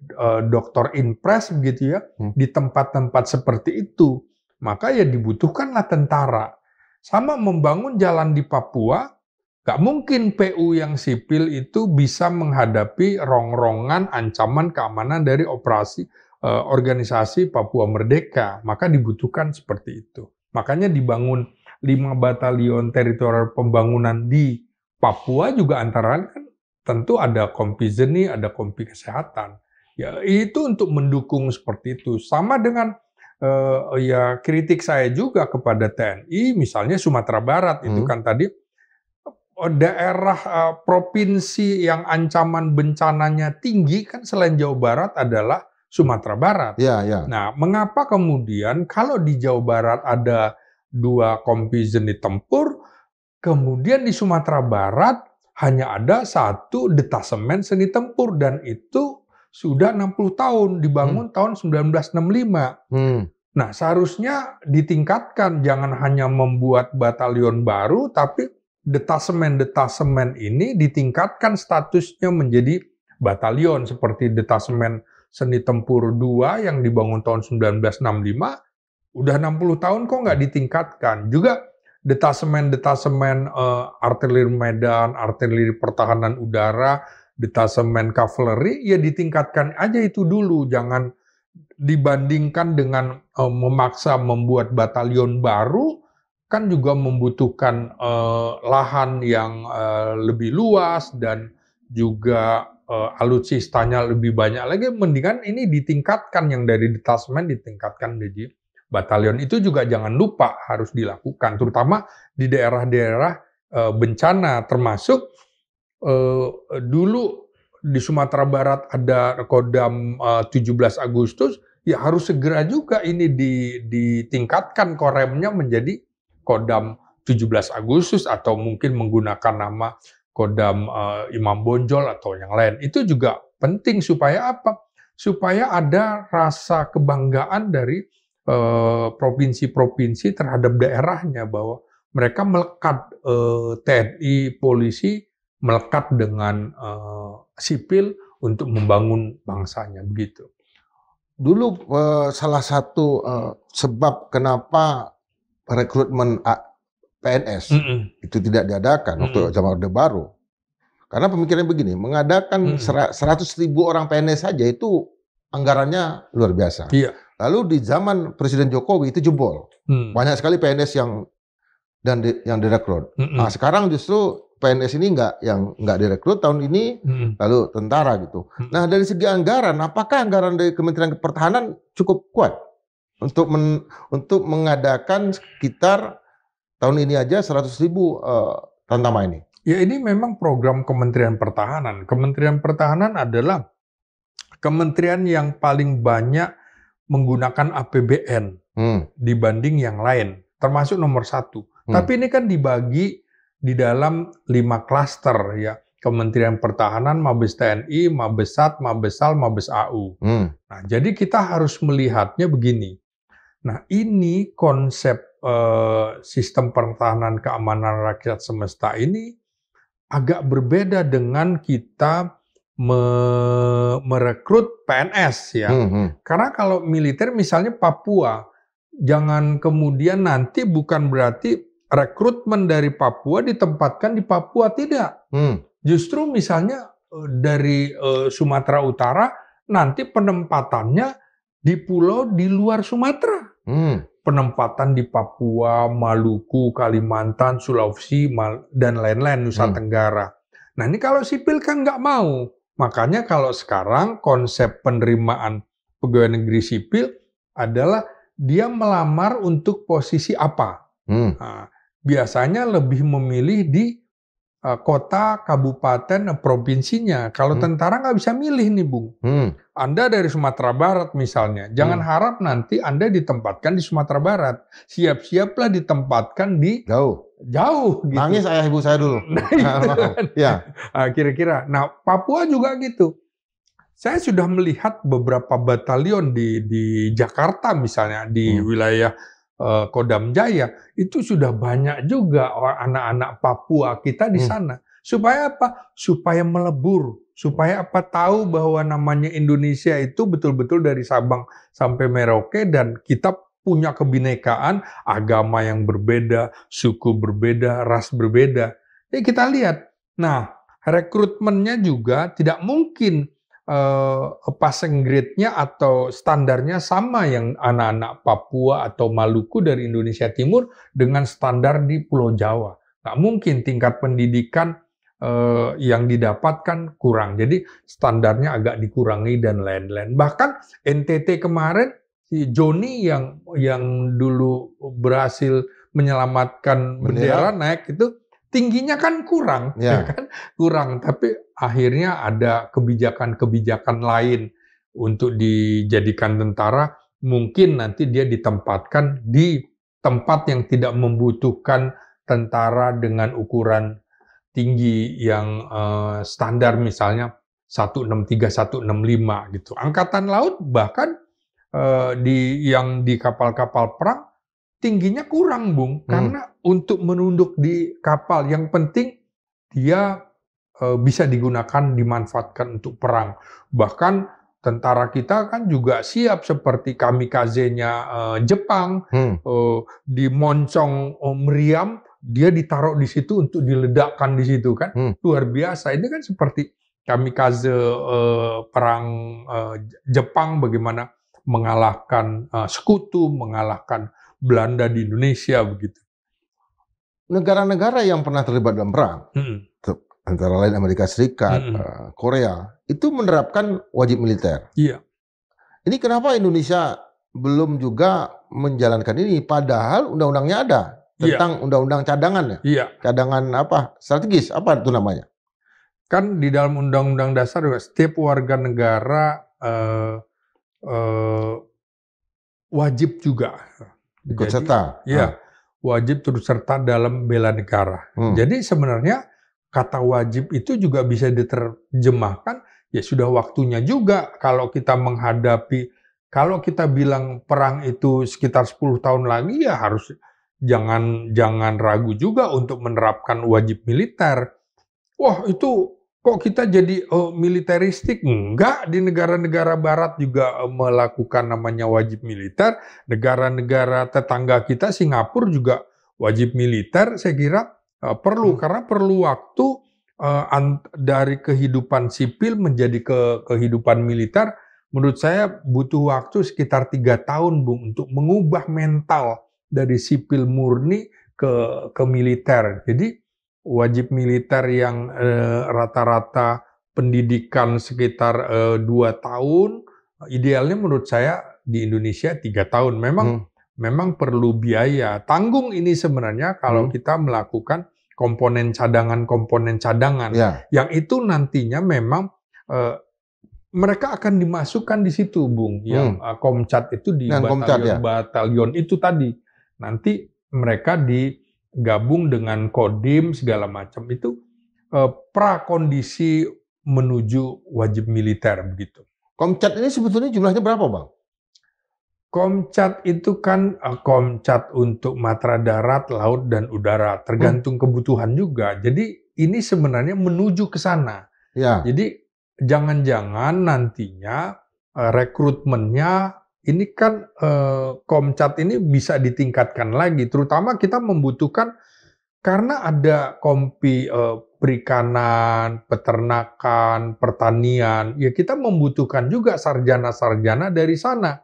dokter impres begitu ya di tempat-tempat seperti itu. Maka ya dibutuhkanlah tentara. Sama membangun jalan di Papua, nggak mungkin PU yang sipil itu bisa menghadapi rongrongan ancaman keamanan dari organisasi Papua Merdeka, maka dibutuhkan seperti itu. Makanya dibangun 5 batalion teritorial pembangunan di Papua juga antara lain kan tentu ada kompi seni, ada kompi kesehatan. Ya itu untuk mendukung seperti itu. Sama dengan kritik saya juga kepada TNI, misalnya Sumatera Barat itu kan tadi daerah provinsi yang ancaman bencananya tinggi kan selain Jawa Barat adalah Sumatera Barat.
Ya, ya.
Nah, mengapa kemudian kalau di Jawa Barat ada 2 kompi seni tempur, kemudian di Sumatera Barat hanya ada 1 detasemen seni tempur dan itu sudah 60 tahun, dibangun tahun 1965. Nah, seharusnya ditingkatkan, jangan hanya membuat batalion baru, tapi detasemen-detasemen ini ditingkatkan statusnya menjadi batalion, seperti detasemen seni tempur 2 yang dibangun tahun 1965, udah 60 tahun kok nggak ditingkatkan. Juga detasemen-detasemen artileri medan, artileri pertahanan udara, detasemen kavaleri, ya ditingkatkan aja itu dulu, jangan dibandingkan dengan memaksa membuat batalion baru, kan juga membutuhkan lahan yang lebih luas dan juga alutsistanya lebih banyak lagi. Mendingan ini ditingkatkan, yang dari detasemen ditingkatkan menjadi batalion. Itu juga jangan lupa harus dilakukan, terutama di daerah-daerah bencana, termasuk dulu di Sumatera Barat ada Kodam 17 Agustus, ya harus segera juga ini ditingkatkan koremnya menjadi Kodam 17 Agustus atau mungkin menggunakan nama Kodam Imam Bonjol atau yang lain. Itu juga penting supaya apa? Supaya ada rasa kebanggaan dari provinsi-provinsi terhadap daerahnya, bahwa mereka melekat, TNI, polisi melekat dengan sipil untuk membangun bangsanya, begitu.
Dulu salah satu sebab kenapa rekrutmen PNS itu tidak diadakan waktu zaman Orde Baru, karena pemikirannya begini, mengadakan 100.000 orang PNS saja itu anggarannya luar biasa.
Iya.
Lalu di zaman Presiden Jokowi itu jebol, banyak sekali PNS yang direkrut. Nah, sekarang justru PNS ini nggak direkrut tahun ini, lalu tentara gitu. Nah, dari segi anggaran, apakah anggaran dari Kementerian Pertahanan cukup kuat untuk mengadakan sekitar tahun ini aja 100.000 Tantama ini?
Ya, ini memang program Kementerian Pertahanan. Kementerian Pertahanan adalah kementerian yang paling banyak menggunakan APBN dibanding yang lain, termasuk nomor 1. Tapi ini kan dibagi di dalam 5 klaster ya. Kementerian Pertahanan, Mabes TNI, Mabesat, Mabesal, Mabes AU. Nah, jadi kita harus melihatnya begini. Nah, ini konsep sistem pertahanan keamanan rakyat semesta ini agak berbeda dengan kita merekrut PNS ya. Karena kalau militer misalnya Papua, jangan kemudian nanti bukan berarti rekrutmen dari Papua ditempatkan di Papua, tidak. Justru misalnya dari Sumatera Utara nanti penempatannya di pulau di luar Sumatera. Penempatan di Papua, Maluku, Kalimantan, Sulawesi, dan lain-lain, Nusa Tenggara. Nah, ini kalau sipil kan nggak mau. Makanya kalau sekarang konsep penerimaan pegawai negeri sipil adalah dia melamar untuk posisi apa. Nah, biasanya lebih memilih di kota, kabupaten, provinsinya. Kalau tentara nggak bisa milih nih, Bung. Anda dari Sumatera Barat misalnya, jangan harap nanti Anda ditempatkan di Sumatera Barat. Siap-siaplah ditempatkan di jauh gitu.
Nangis ayah ibu saya dulu.
Nah, itu kan.
Ya.
Kira-kira. Nah, Papua juga gitu. Saya sudah melihat beberapa batalion di Jakarta misalnya, di wilayah Kodam Jaya, itu sudah banyak juga anak-anak Papua kita di sana. Supaya apa? Supaya melebur. Supaya apa? Tahu bahwa namanya Indonesia itu betul-betul dari Sabang sampai Merauke, dan kita punya kebinekaan, agama yang berbeda, suku berbeda, ras berbeda. Jadi kita lihat. Nah, rekrutmennya juga tidak mungkin passing grade-nya atau standarnya sama yang anak-anak Papua atau Maluku dari Indonesia Timur dengan standar di Pulau Jawa. Nggak mungkin, tingkat pendidikan yang didapatkan kurang. Jadi standarnya agak dikurangi dan lain-lain. Bahkan NTT kemarin, si Joni yang dulu berhasil menyelamatkan bendera naik itu, tingginya kan kurang, ya kan? Kurang, tapi akhirnya ada kebijakan-kebijakan lain untuk dijadikan tentara, mungkin nanti dia ditempatkan di tempat yang tidak membutuhkan tentara dengan ukuran tinggi yang standar, misalnya 163, 165 gitu. Angkatan laut bahkan di kapal-kapal perang tingginya kurang, Bung, karena untuk menunduk di kapal yang penting dia bisa digunakan, dimanfaatkan untuk perang. Bahkan tentara kita kan juga siap seperti kamikaze-nya Jepang, di moncong meriam, dia ditaruh di situ untuk diledakkan di situ kan, luar biasa. Ini kan seperti kamikaze perang Jepang, bagaimana mengalahkan sekutu, mengalahkan Belanda di Indonesia begitu.
Negara-negara yang pernah terlibat dalam perang, antara lain Amerika Serikat, Korea, itu menerapkan wajib militer.
Iya.
Ini kenapa Indonesia belum juga menjalankan ini? Padahal undang-undangnya ada tentang undang-undang cadangan ya.
Iya.
Cadangan apa? Strategis apa itu namanya?
Kan di dalam undang-undang dasar juga setiap warga negara wajib juga
ikut serta.
Iya, wajib turut serta dalam bela negara. Jadi sebenarnya kata wajib itu juga bisa diterjemahkan, ya sudah waktunya juga kalau kita menghadapi, kalau kita bilang perang itu sekitar 10 tahun lagi, ya harus jangan ragu juga untuk menerapkan wajib militer. Wah, itu kok kita jadi militeristik? Enggak, di negara-negara barat juga melakukan namanya wajib militer. Negara-negara tetangga kita, Singapura juga wajib militer, saya kira perlu, karena perlu waktu dari kehidupan sipil menjadi kehidupan militer. Menurut saya butuh waktu sekitar 3 tahun, Bung, untuk mengubah mental dari sipil murni ke militer. Jadi wajib militer yang rata-rata pendidikan sekitar 2 tahun, idealnya menurut saya di Indonesia 3 tahun. Memang perlu biaya. Tanggung ini sebenarnya kalau kita melakukan komponen cadangan, yang itu nantinya memang mereka akan dimasukkan di situ, Bung, yang Komcat itu di batalion itu tadi. Nanti mereka digabung dengan Kodim segala macam, itu prakondisi menuju wajib militer begitu.
Komcat ini sebetulnya jumlahnya berapa, Bang?
Komcat itu kan Komcat untuk matra darat, laut, dan udara, tergantung kebutuhan juga. Jadi ini sebenarnya menuju ke sana.
Ya.
Jadi jangan-jangan nantinya rekrutmennya ini kan Komcat ini bisa ditingkatkan lagi. Terutama kita membutuhkan, karena ada kompi perikanan, peternakan, pertanian, ya kita membutuhkan juga sarjana-sarjana dari sana,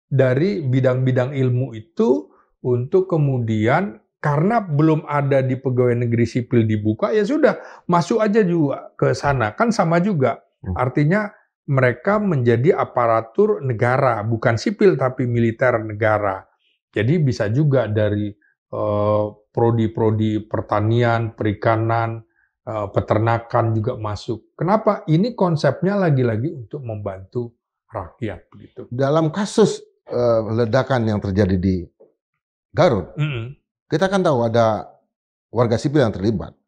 dari bidang-bidang ilmu itu, untuk kemudian, karena belum ada di pegawai negeri sipil dibuka, ya sudah masuk aja juga ke sana, kan sama juga. Artinya mereka menjadi aparatur negara, bukan sipil tapi militer negara. Jadi bisa juga dari prodi-prodi pertanian, perikanan, peternakan juga masuk. Kenapa? Ini konsepnya lagi-lagi untuk membantu rakyat begitu.
Dalam kasus ledakan yang terjadi di Garut, kita kan tahu ada warga sipil yang terlibat.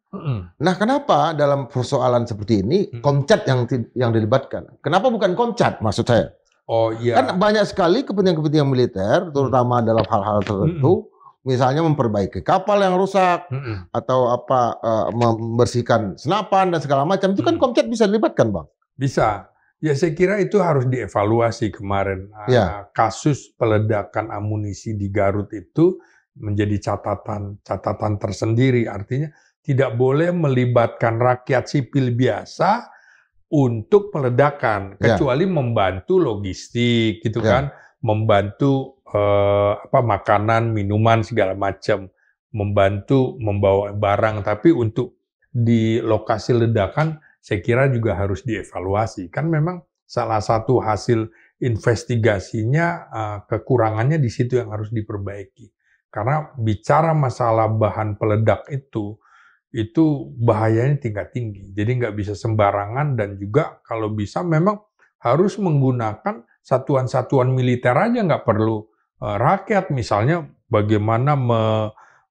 Nah, kenapa dalam persoalan seperti ini Komcat yang dilibatkan? Kenapa bukan Komcat, maksud saya?
Oh iya.
Kan banyak sekali kepentingan-kepentingan militer, terutama dalam hal-hal tertentu, misalnya memperbaiki kapal yang rusak, atau apa membersihkan senapan dan segala macam. Itu kan Komcat bisa dilibatkan, Bang?
Bisa. Ya, saya kira itu harus dievaluasi kemarin. Kasus peledakan amunisi di Garut itu menjadi catatan tersendiri. Artinya tidak boleh melibatkan rakyat sipil biasa untuk peledakan, kecuali membantu logistik, gitu kan, membantu makanan, minuman segala macam, membantu membawa barang. Tapi untuk di lokasi ledakan, saya kira juga harus dievaluasi. Kan memang salah satu hasil investigasinya kekurangannya di situ yang harus diperbaiki. Karena bicara masalah bahan peledak itu itu bahayanya tingkat tinggi. Jadi nggak bisa sembarangan dan juga kalau bisa memang harus menggunakan satuan-satuan militer aja, nggak perlu rakyat. Misalnya bagaimana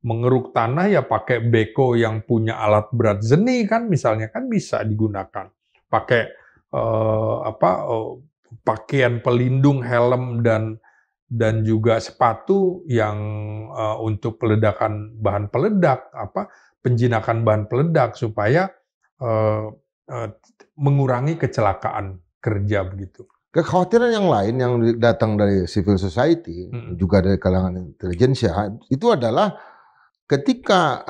mengeruk tanah ya pakai beko yang punya alat berat seni kan misalnya kan bisa digunakan. Pakai pakaian pelindung, helm dan juga sepatu yang untuk peledakan bahan peledak, penjinakan bahan peledak supaya mengurangi kecelakaan kerja begitu.
Kekhawatiran yang lain yang datang dari civil society, juga dari kalangan intelijensia, itu adalah ketika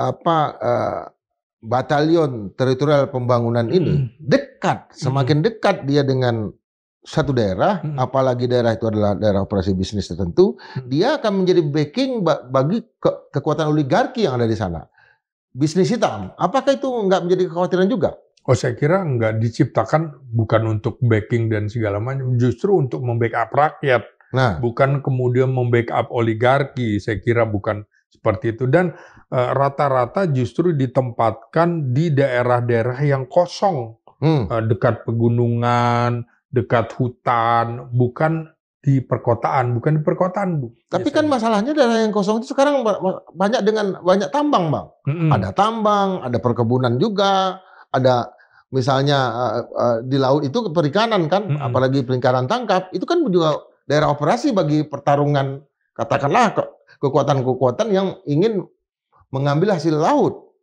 batalion teritorial pembangunan ini dekat, semakin dekat dia dengan satu daerah, apalagi daerah itu adalah daerah operasi bisnis tertentu, dia akan menjadi backing bagi kekuatan oligarki yang ada di sana. Bisnis hitam, apakah itu nggak menjadi kekhawatiran juga?
Oh, saya kira nggak diciptakan bukan untuk backing dan segala macam, justru untuk membackup rakyat, bukan kemudian membackup oligarki. Saya kira bukan seperti itu. Dan rata-rata justru ditempatkan di daerah-daerah yang kosong, dekat pegunungan, dekat hutan, bukan di perkotaan, Bu.
Tapi kan masalahnya daerah yang kosong itu sekarang banyak tambang, Bang. Ada tambang, ada perkebunan juga. Ada misalnya di laut itu perikanan kan, apalagi perikanan tangkap, itu kan juga daerah operasi bagi pertarungan, katakanlah kekuatan-kekuatan yang ingin mengambil hasil laut.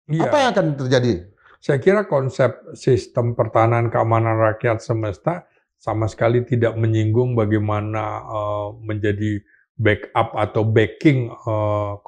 Apa yang akan terjadi?
Saya kira konsep sistem pertahanan keamanan rakyat semesta sama sekali tidak menyinggung bagaimana menjadi backup atau backing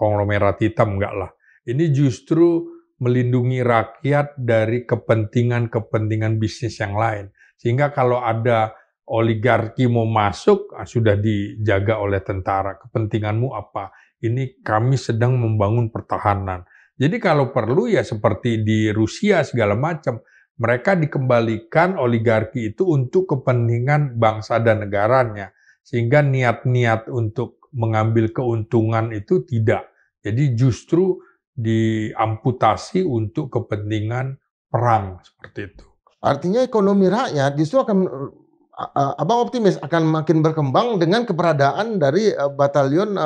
konglomerat hitam, enggak lah. Ini justru melindungi rakyat dari kepentingan-kepentingan bisnis yang lain. Sehingga kalau ada oligarki mau masuk, sudah dijaga oleh tentara. Kepentinganmu apa? Ini kami sedang membangun pertahanan. Jadi kalau perlu ya seperti di Rusia segala macam, mereka dikembalikan oligarki itu untuk kepentingan bangsa dan negaranya. Sehingga niat-niat untuk mengambil keuntungan itu tidak. Jadi justru diamputasi untuk kepentingan perang seperti itu.
Artinya ekonomi rakyat justru akan, Abang optimis akan makin berkembang dengan keberadaan dari batalion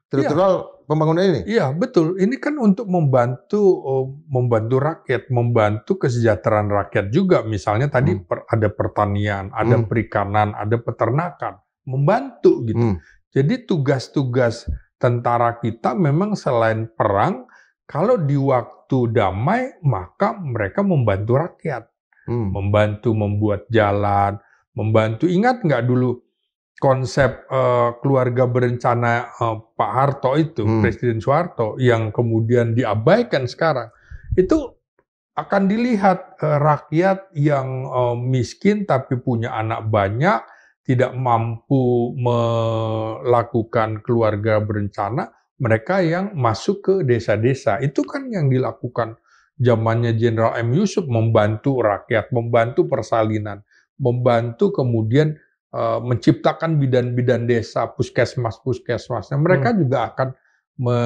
teritorial pembangunan ini.
Iya betul. Ini kan untuk membantu rakyat, membantu kesejahteraan rakyat juga. Misalnya tadi ada pertanian, ada perikanan, ada peternakan, membantu gitu. Jadi tugas-tugas tentara kita memang selain perang, kalau di waktu damai, maka mereka membantu rakyat. Membantu membuat jalan, membantu, ingat nggak dulu konsep keluarga berencana Pak Harto itu, Presiden Soeharto, yang kemudian diabaikan sekarang, itu akan dilihat rakyat yang miskin tapi punya anak banyak, tidak mampu melakukan keluarga berencana, mereka yang masuk ke desa-desa. Itu kan yang dilakukan zamannya Jenderal M. Yusuf, membantu rakyat, membantu persalinan, membantu kemudian menciptakan bidan-bidan desa, puskesmas-puskesmasnya. Mereka juga akan,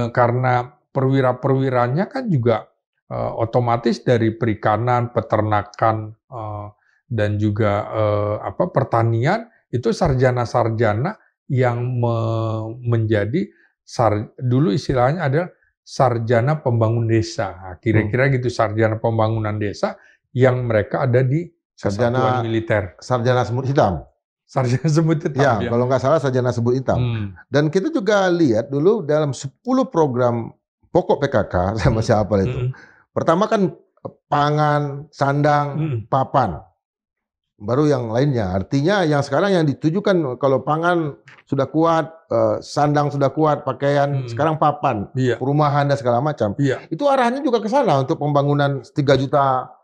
karena perwira-perwiranya kan juga otomatis dari perikanan, peternakan, dan juga pertanian, itu sarjana-sarjana yang menjadi dulu istilahnya adalah sarjana pembangun desa. Kira-kira gitu, sarjana pembangunan desa yang mereka ada di satuan militer.
Sarjana semut hitam.
Sarjana semut hitam.
Ya, kalau nggak salah sarjana semut hitam. Dan kita juga lihat dulu dalam 10 program pokok PKK sama siapa itu. Pertama kan pangan, sandang, papan. Baru yang lainnya. Artinya yang sekarang yang ditujukan, kalau pangan sudah kuat, sandang sudah kuat, pakaian, sekarang papan, perumahan dan segala macam. Itu arahannya juga ke sana untuk pembangunan 3 juta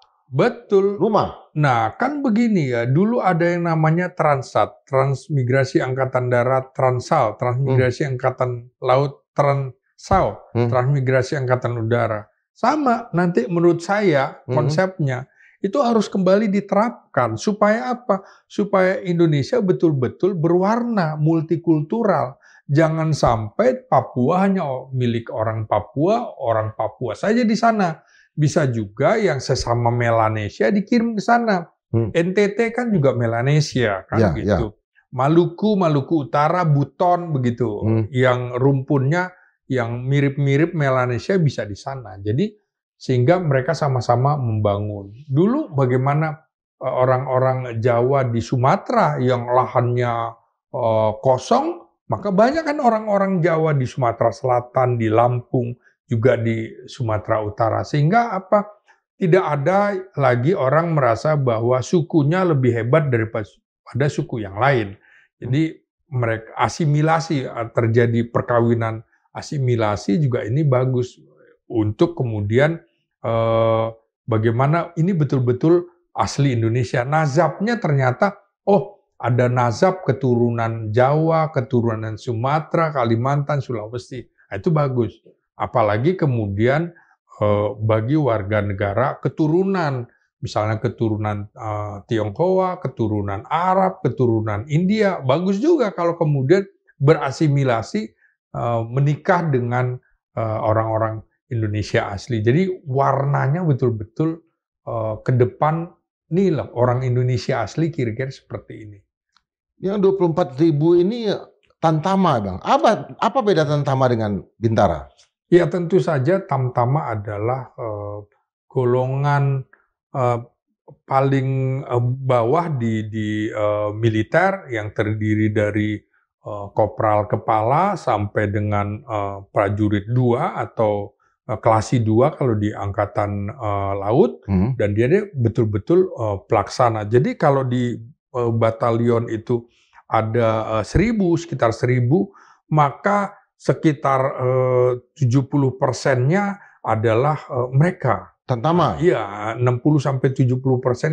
rumah.
Nah, kan begini ya, dulu ada yang namanya Transat, Transmigrasi Angkatan Darat, Transal, Transmigrasi Angkatan Laut, Transal, Transmigrasi Angkatan Udara. Sama, nanti menurut saya konsepnya itu harus kembali diterapkan. Supaya apa? Supaya Indonesia betul-betul berwarna, multikultural. Jangan sampai Papua hanya milik orang Papua saja di sana. Bisa juga yang sesama Melanesia dikirim ke sana. NTT kan juga Melanesia kan gitu. Maluku Utara, Buton begitu. Yang rumpunnya yang mirip-mirip Melanesia bisa di sana. Jadi sehingga mereka sama-sama membangun. Dulu bagaimana orang-orang Jawa di Sumatera yang lahannya kosong, maka banyak kan orang-orang Jawa di Sumatera Selatan, di Lampung, juga di Sumatera Utara. Sehingga apa? Tidak ada lagi orang merasa bahwa sukunya lebih hebat daripada suku yang lain. Jadi mereka asimilasi, terjadi perkawinan asimilasi juga ini bagus untuk kemudian bagaimana ini betul-betul asli Indonesia. Nazabnya ternyata, ada nazab keturunan Jawa, keturunan Sumatera, Kalimantan, Sulawesi. Nah, itu bagus. Apalagi kemudian bagi warga negara keturunan, misalnya keturunan Tionghoa, keturunan Arab, keturunan India, bagus juga kalau kemudian berasimilasi menikah dengan orang-orang Indonesia asli. Jadi warnanya betul-betul ke depan nih lah orang Indonesia asli kira-kira seperti ini.
Yang 24.000 ini Tamtama, Bang. Apa beda Tamtama dengan Bintara?
Ya tentu saja Tamtama adalah golongan paling bawah di militer yang terdiri dari kopral kepala sampai dengan prajurit 2 atau klasi 2 kalau di angkatan laut, dan dia betul-betul pelaksana. Jadi kalau di batalion itu ada sekitar 1.000, maka sekitar 70%-nya adalah mereka.
Tamtama?
Iya, 60-70%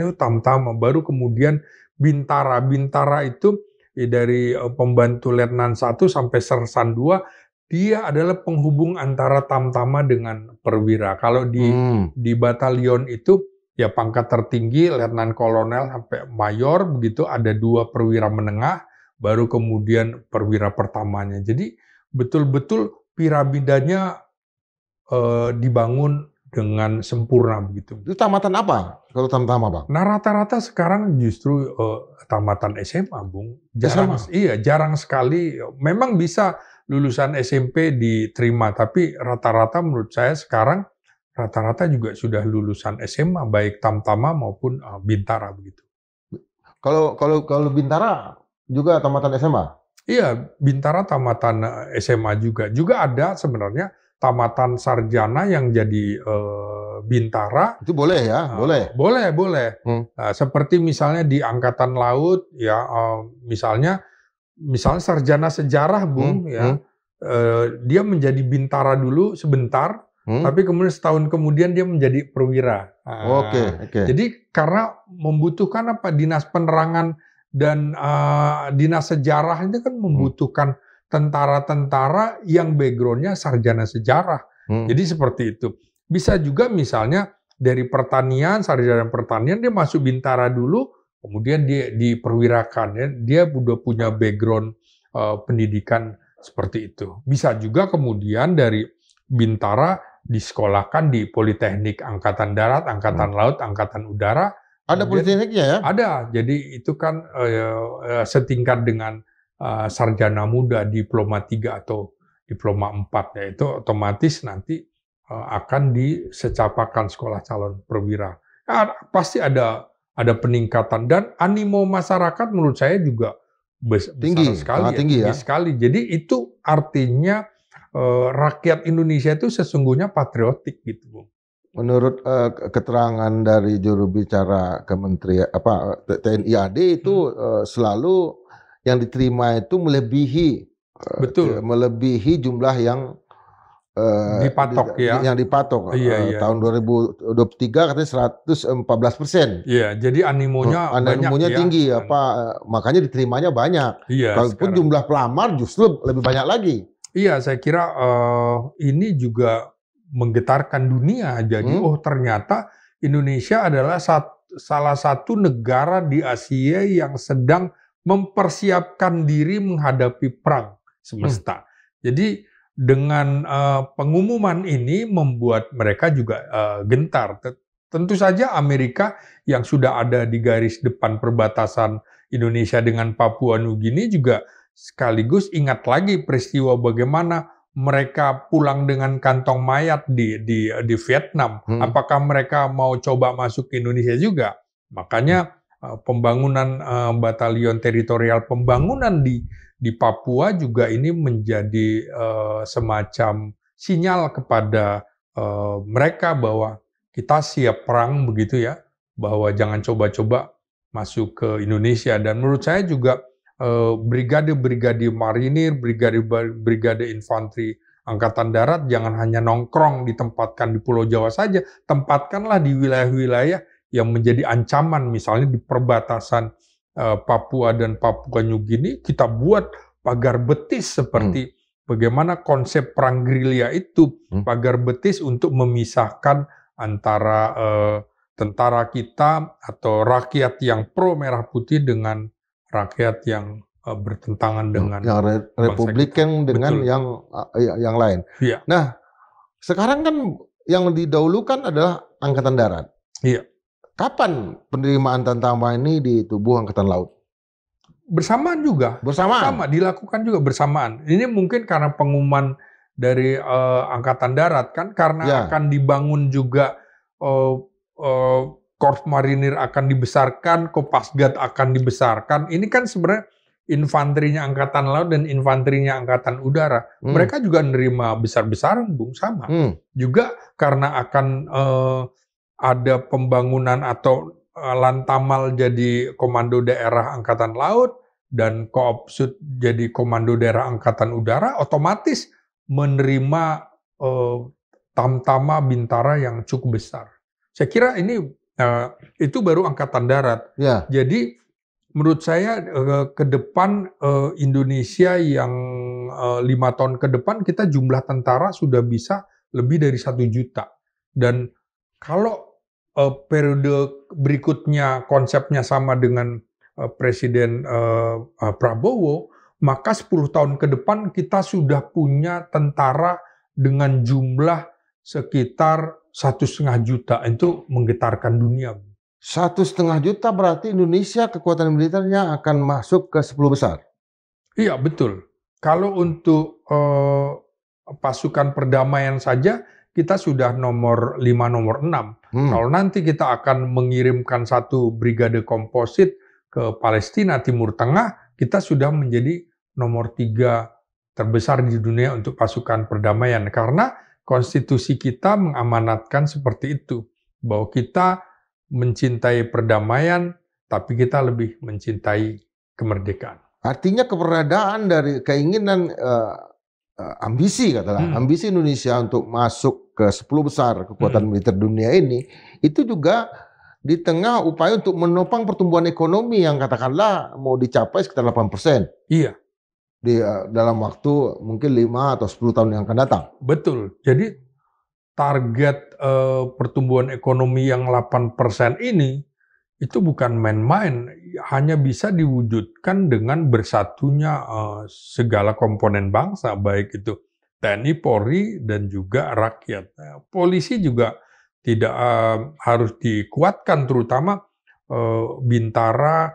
itu Tamtama. Baru kemudian Bintara. Bintara itu dari pembantu letnan 1 sampai sersan 2, dia adalah penghubung antara Tamtama dengan perwira. Kalau di batalion itu ya pangkat tertinggi letnan kolonel sampai mayor begitu, ada 2 perwira menengah, baru kemudian perwira pertamanya. Jadi betul-betul piramidanya dibangun dengan sempurna begitu.
Itu tamatan apa kalau Tamtama, Bang?
Nah, rata-rata sekarang justru tamatan SMA, Bung. Jarang sekali. Memang bisa lulusan SMP diterima, tapi rata-rata menurut saya sekarang rata-rata juga sudah lulusan SMA, baik Tamtama maupun Bintara begitu.
Kalau Bintara juga tamatan SMA?
Iya, Bintara tamatan SMA juga. Juga ada sebenarnya tamatan sarjana yang jadi Bintara.
Itu boleh ya? Boleh?
Boleh. Nah, seperti misalnya di Angkatan Laut, ya misalnya sarjana sejarah, Bung, dia menjadi Bintara dulu sebentar, tapi kemudian setahun kemudian dia menjadi perwira.
Oke.
Jadi karena membutuhkan dinas penerangan dan dinas sejarah itu kan membutuhkan tentara-tentara yang background-nya sarjana sejarah. Jadi seperti itu. Bisa juga misalnya dari pertanian, sarjana pertanian dia masuk Bintara dulu, kemudian dia diperwirakan, ya. Dia udah punya background pendidikan seperti itu. Bisa juga kemudian dari Bintara disekolahkan di Politeknik Angkatan Darat, Angkatan Laut, Angkatan Udara.
Ada politekniknya ya?
Ada. Jadi itu kan setingkat dengan sarjana muda, diploma 3 atau diploma 4, yaitu otomatis nanti akan disecapakan sekolah calon perwira. Pasti ada peningkatan dan animo masyarakat menurut saya juga besar sekali, tinggi sekali. Jadi itu artinya rakyat Indonesia itu sesungguhnya patriotik gitu, Bung.
Menurut keterangan dari juru bicara Kementerian TNI AD itu selalu yang diterima itu melebihi jumlah yang
dipatok
yang dipatok. Tahun 2023 katanya 114%.
Iya, jadi animonya
tinggi makanya diterimanya banyak. Kalaupun jumlah pelamar justru lebih banyak lagi.
Iya, saya kira ini juga menggetarkan dunia. Jadi ternyata Indonesia adalah salah satu negara di Asia yang sedang mempersiapkan diri menghadapi perang. semesta. Jadi dengan pengumuman ini membuat mereka juga gentar. Tentu saja Amerika yang sudah ada di garis depan perbatasan Indonesia dengan Papua Nugini juga sekaligus ingat lagi peristiwa bagaimana mereka pulang dengan kantong mayat di Vietnam. Apakah mereka mau coba masuk ke Indonesia juga? Makanya pembangunan batalion teritorial pembangunan di Papua juga ini menjadi semacam sinyal kepada mereka bahwa kita siap perang begitu ya, bahwa jangan coba-coba masuk ke Indonesia. Dan menurut saya juga brigade-brigade marinir, brigade infanteri Angkatan Darat jangan hanya nongkrong ditempatkan di Pulau Jawa saja, tempatkanlah di wilayah-wilayah yang menjadi ancaman, misalnya di perbatasan Papua dan Papua Nugini, kita buat pagar betis seperti bagaimana konsep perang gerilya itu, pagar betis untuk memisahkan antara tentara kita atau rakyat yang pro merah putih dengan rakyat yang bertentangan dengan
yang Republikan dengan yang lain.
Iya.
Nah, sekarang kan yang didahulukan adalah Angkatan Darat.
Iya.
Kapan penerimaan tantangan ini di tubuh Angkatan Laut?
Bersamaan juga. Sama, dilakukan juga bersamaan. Ini mungkin karena pengumuman dari Angkatan Darat kan, karena akan dibangun juga Korps Marinir akan dibesarkan, Kopasgat akan dibesarkan. Ini kan sebenarnya infanterinya Angkatan Laut dan infanterinya Angkatan Udara. Mereka juga nerima besar-besaran, Bung, sama. Juga karena akan ada pembangunan atau Lantamal jadi Komando Daerah Angkatan Laut dan Koopsud jadi Komando Daerah Angkatan Udara, otomatis menerima tamtama bintara yang cukup besar. Saya kira ini itu baru Angkatan Darat.
Ya.
Jadi menurut saya ke depan Indonesia yang 5 tahun ke depan kita jumlah tentara sudah bisa lebih dari 1 juta. Dan kalau periode berikutnya konsepnya sama dengan Presiden Prabowo, maka 10 tahun ke depan kita sudah punya tentara dengan jumlah sekitar 1,5 juta. Itu menggetarkan dunia.
1,5 juta berarti Indonesia kekuatan militernya akan masuk ke 10 besar?
Iya, betul. Kalau untuk pasukan perdamaian saja, kita sudah nomor 5, nomor 6. Kalau nanti kita akan mengirimkan 1 brigade komposit ke Palestina Timur Tengah, kita sudah menjadi nomor 3 terbesar di dunia untuk pasukan perdamaian. Karena konstitusi kita mengamanatkan seperti itu, bahwa kita mencintai perdamaian, tapi kita lebih mencintai kemerdekaan.
Artinya keberadaan dari keinginan ambisi katakanlah, ambisi Indonesia untuk masuk ke 10 besar kekuatan militer dunia ini, itu juga di tengah upaya untuk menopang pertumbuhan ekonomi yang katakanlah mau dicapai sekitar 8%.
Iya.
Dalam waktu mungkin 5 atau 10 tahun yang akan datang.
Betul. Jadi target pertumbuhan ekonomi yang 8% ini itu bukan main-main, hanya bisa diwujudkan dengan bersatunya segala komponen bangsa, baik itu TNI, Polri, dan juga rakyat. Polisi juga tidak harus dikuatkan, terutama Bintara,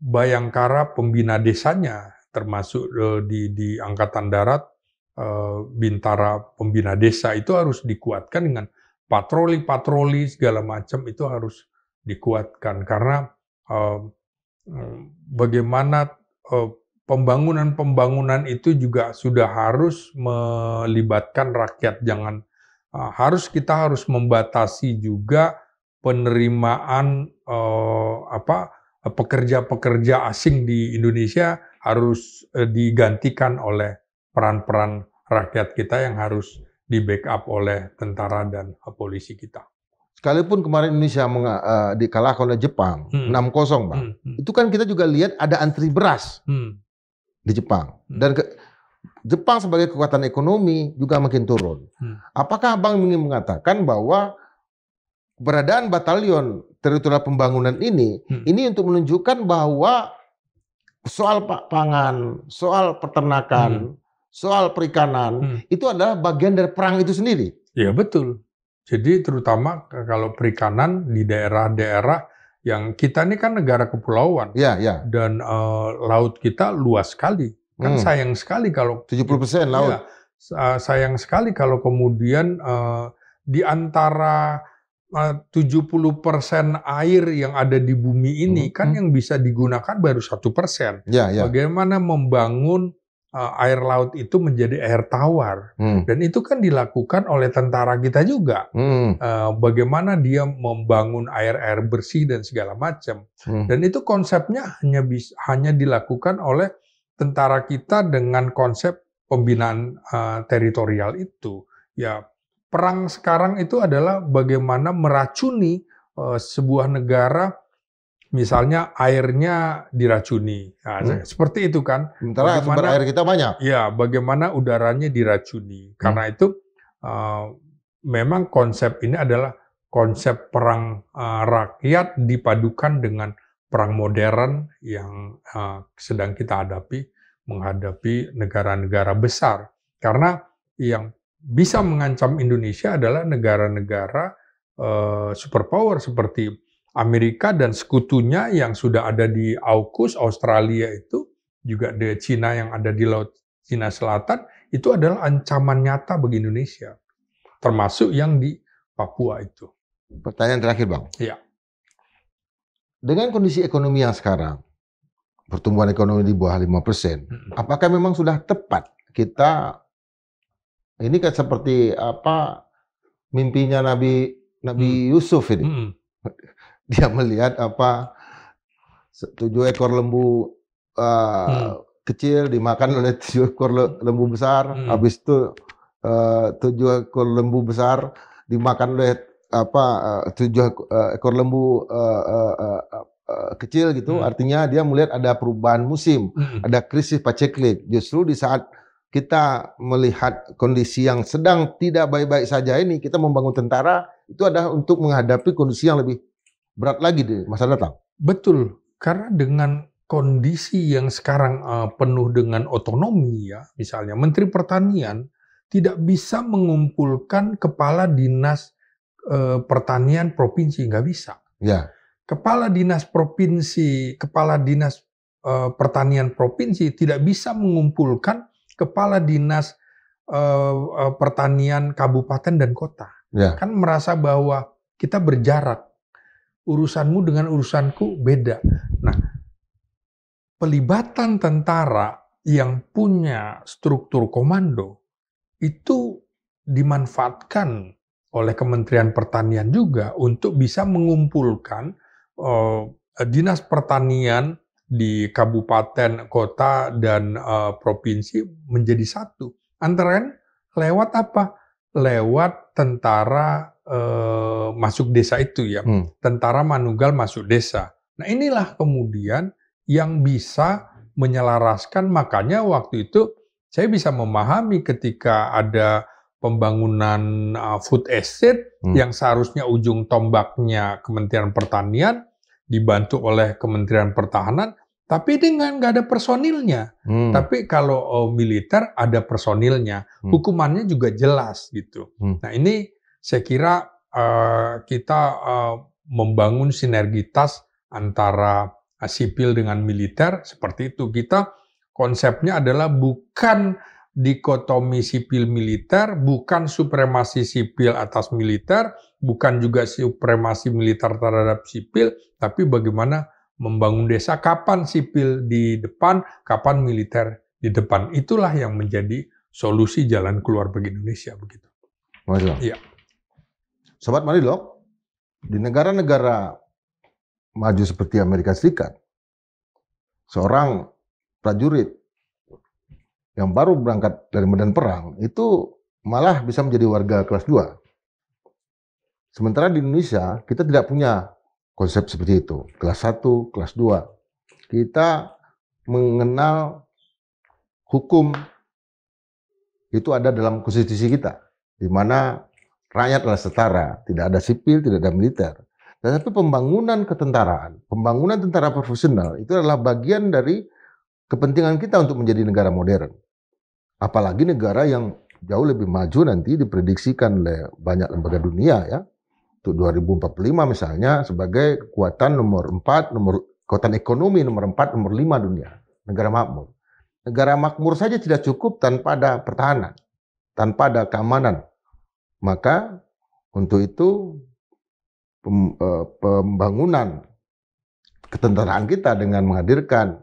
Bayangkara, pembina desanya, termasuk di Angkatan Darat, Bintara pembina desa itu harus dikuatkan dengan patroli-patroli segala macam, itu harus dikuatkan karena bagaimana pembangunan itu juga sudah harus melibatkan rakyat. Kita harus membatasi juga penerimaan pekerja-pekerja asing di Indonesia, harus digantikan oleh peran-peran rakyat kita yang harus di-backup oleh tentara dan polisi kita.
Sekalipun kemarin Indonesia dikalahkan oleh Jepang 6-0, Bang. Itu kan kita juga lihat ada antri beras di Jepang. Dan Jepang sebagai kekuatan ekonomi juga makin turun. Apakah Bang ingin mengatakan bahwa keberadaan batalion teritorial pembangunan ini untuk menunjukkan bahwa soal pangan, soal peternakan, soal perikanan, itu adalah bagian dari perang itu sendiri.
Ya betul. Jadi terutama kalau perikanan di daerah-daerah yang kita ini kan negara kepulauan.
Ya, ya.
Dan laut kita luas sekali. Kan sayang sekali kalau
70% laut.
Ya, sayang sekali kalau kemudian di antara 70% air yang ada di bumi ini kan yang bisa digunakan baru 1%.
Ya, ya.
Bagaimana membangun air laut itu menjadi air tawar, dan itu kan dilakukan oleh tentara kita juga. Bagaimana dia membangun air bersih dan segala macam. Dan itu konsepnya hanya dilakukan oleh tentara kita dengan konsep pembinaan teritorial itu. Ya, perang sekarang itu adalah bagaimana meracuni sebuah negara. Misalnya airnya diracuni, seperti itu kan.
Sementara sumber air kita banyak.
Ya, bagaimana udaranya diracuni. Karena itu memang konsep ini adalah konsep perang rakyat dipadukan dengan perang modern yang sedang kita hadapi, menghadapi negara-negara besar. Karena yang bisa mengancam Indonesia adalah negara-negara superpower seperti Amerika dan sekutunya yang sudah ada di AUKUS, Australia itu, juga di Cina yang ada di Laut Cina Selatan, itu adalah ancaman nyata bagi Indonesia. Termasuk yang di Papua itu.
Pertanyaan terakhir, Bang.
Iya.
Dengan kondisi ekonomi yang sekarang, pertumbuhan ekonomi di bawah 5%, apakah memang sudah tepat kita, ini kan seperti apa mimpinya Nabi Yusuf ini. Dia melihat 7 ekor lembu kecil dimakan oleh 7 ekor lembu besar. Habis itu 7 ekor lembu besar dimakan oleh 7 ekor lembu kecil gitu. Artinya dia melihat ada perubahan musim, ada krisis paceklik. Justru di saat kita melihat kondisi yang sedang tidak baik-baik saja ini, kita membangun tentara itu adalah untuk menghadapi kondisi yang lebih berat lagi di masa datang.
Betul, karena dengan kondisi yang sekarang penuh dengan otonomi ya, misalnya Menteri Pertanian tidak bisa mengumpulkan kepala dinas pertanian provinsi, nggak bisa.
Ya.
Kepala dinas provinsi, kepala dinas pertanian provinsi tidak bisa mengumpulkan kepala dinas pertanian kabupaten dan kota.
Ya.
Kan merasa bahwa kita berjarak. Urusanmu dengan urusanku beda. Nah, pelibatan tentara yang punya struktur komando itu dimanfaatkan oleh Kementerian Pertanian juga untuk bisa mengumpulkan dinas pertanian di kabupaten, kota, dan provinsi menjadi satu. Antara lain lewat apa? Lewat tentara masuk desa itu ya, tentara Manunggal masuk desa. Nah inilah kemudian yang bisa menyelaraskan, makanya waktu itu saya bisa memahami ketika ada pembangunan food estate yang seharusnya ujung tombaknya Kementerian Pertanian dibantu oleh Kementerian Pertahanan, tapi dengan nggak ada personilnya. Tapi kalau militer ada personilnya, hukumannya juga jelas gitu. Nah ini saya kira kita membangun sinergitas antara sipil dengan militer seperti itu. Kita konsepnya adalah bukan dikotomi sipil militer, bukan supremasi sipil atas militer, bukan juga supremasi militer terhadap sipil, tapi bagaimana membangun desa, kapan sipil di depan, kapan militer di depan. Itulah yang menjadi solusi jalan keluar bagi Indonesia begitu. Iya.
Sobat Marilog, di negara-negara maju seperti Amerika Serikat, seorang prajurit yang baru berangkat dari medan perang itu malah bisa menjadi warga kelas 2. Sementara di Indonesia kita tidak punya konsep seperti itu, kelas 1, kelas 2. Kita mengenal hukum itu ada dalam konstitusi kita, di mana rakyat adalah setara, tidak ada sipil, tidak ada militer. Tetapi pembangunan ketentaraan, pembangunan tentara profesional itu adalah bagian dari kepentingan kita untuk menjadi negara modern. Apalagi negara yang jauh lebih maju nanti diprediksikan oleh banyak lembaga dunia ya. Untuk 2045 misalnya sebagai kekuatan kekuatan ekonomi nomor 4, nomor 5 dunia. Negara makmur. Negara makmur saja tidak cukup tanpa ada pertahanan, tanpa ada keamanan. Maka untuk itu pembangunan ketenteraan kita dengan menghadirkan,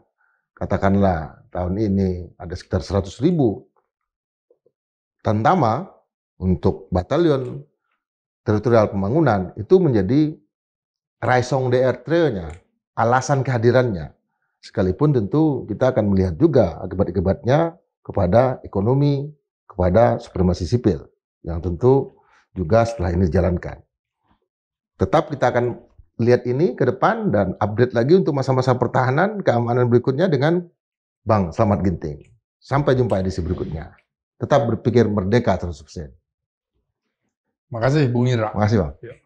katakanlah tahun ini ada sekitar 100.000 tentara untuk batalion teritorial pembangunan, itu menjadi raison d'être-nya, alasan kehadirannya. Sekalipun tentu kita akan melihat juga akibat-akibatnya kepada ekonomi, kepada supremasi sipil, yang tentu juga setelah ini dijalankan. Tetap kita akan lihat ini ke depan dan update lagi untuk masa-masa pertahanan, keamanan berikutnya dengan Bang Slamet Ginting. Sampai jumpa edisi berikutnya. Tetap berpikir merdeka terus sukses.
Makasih Bung Indra.
Makasih Bang.
Ya.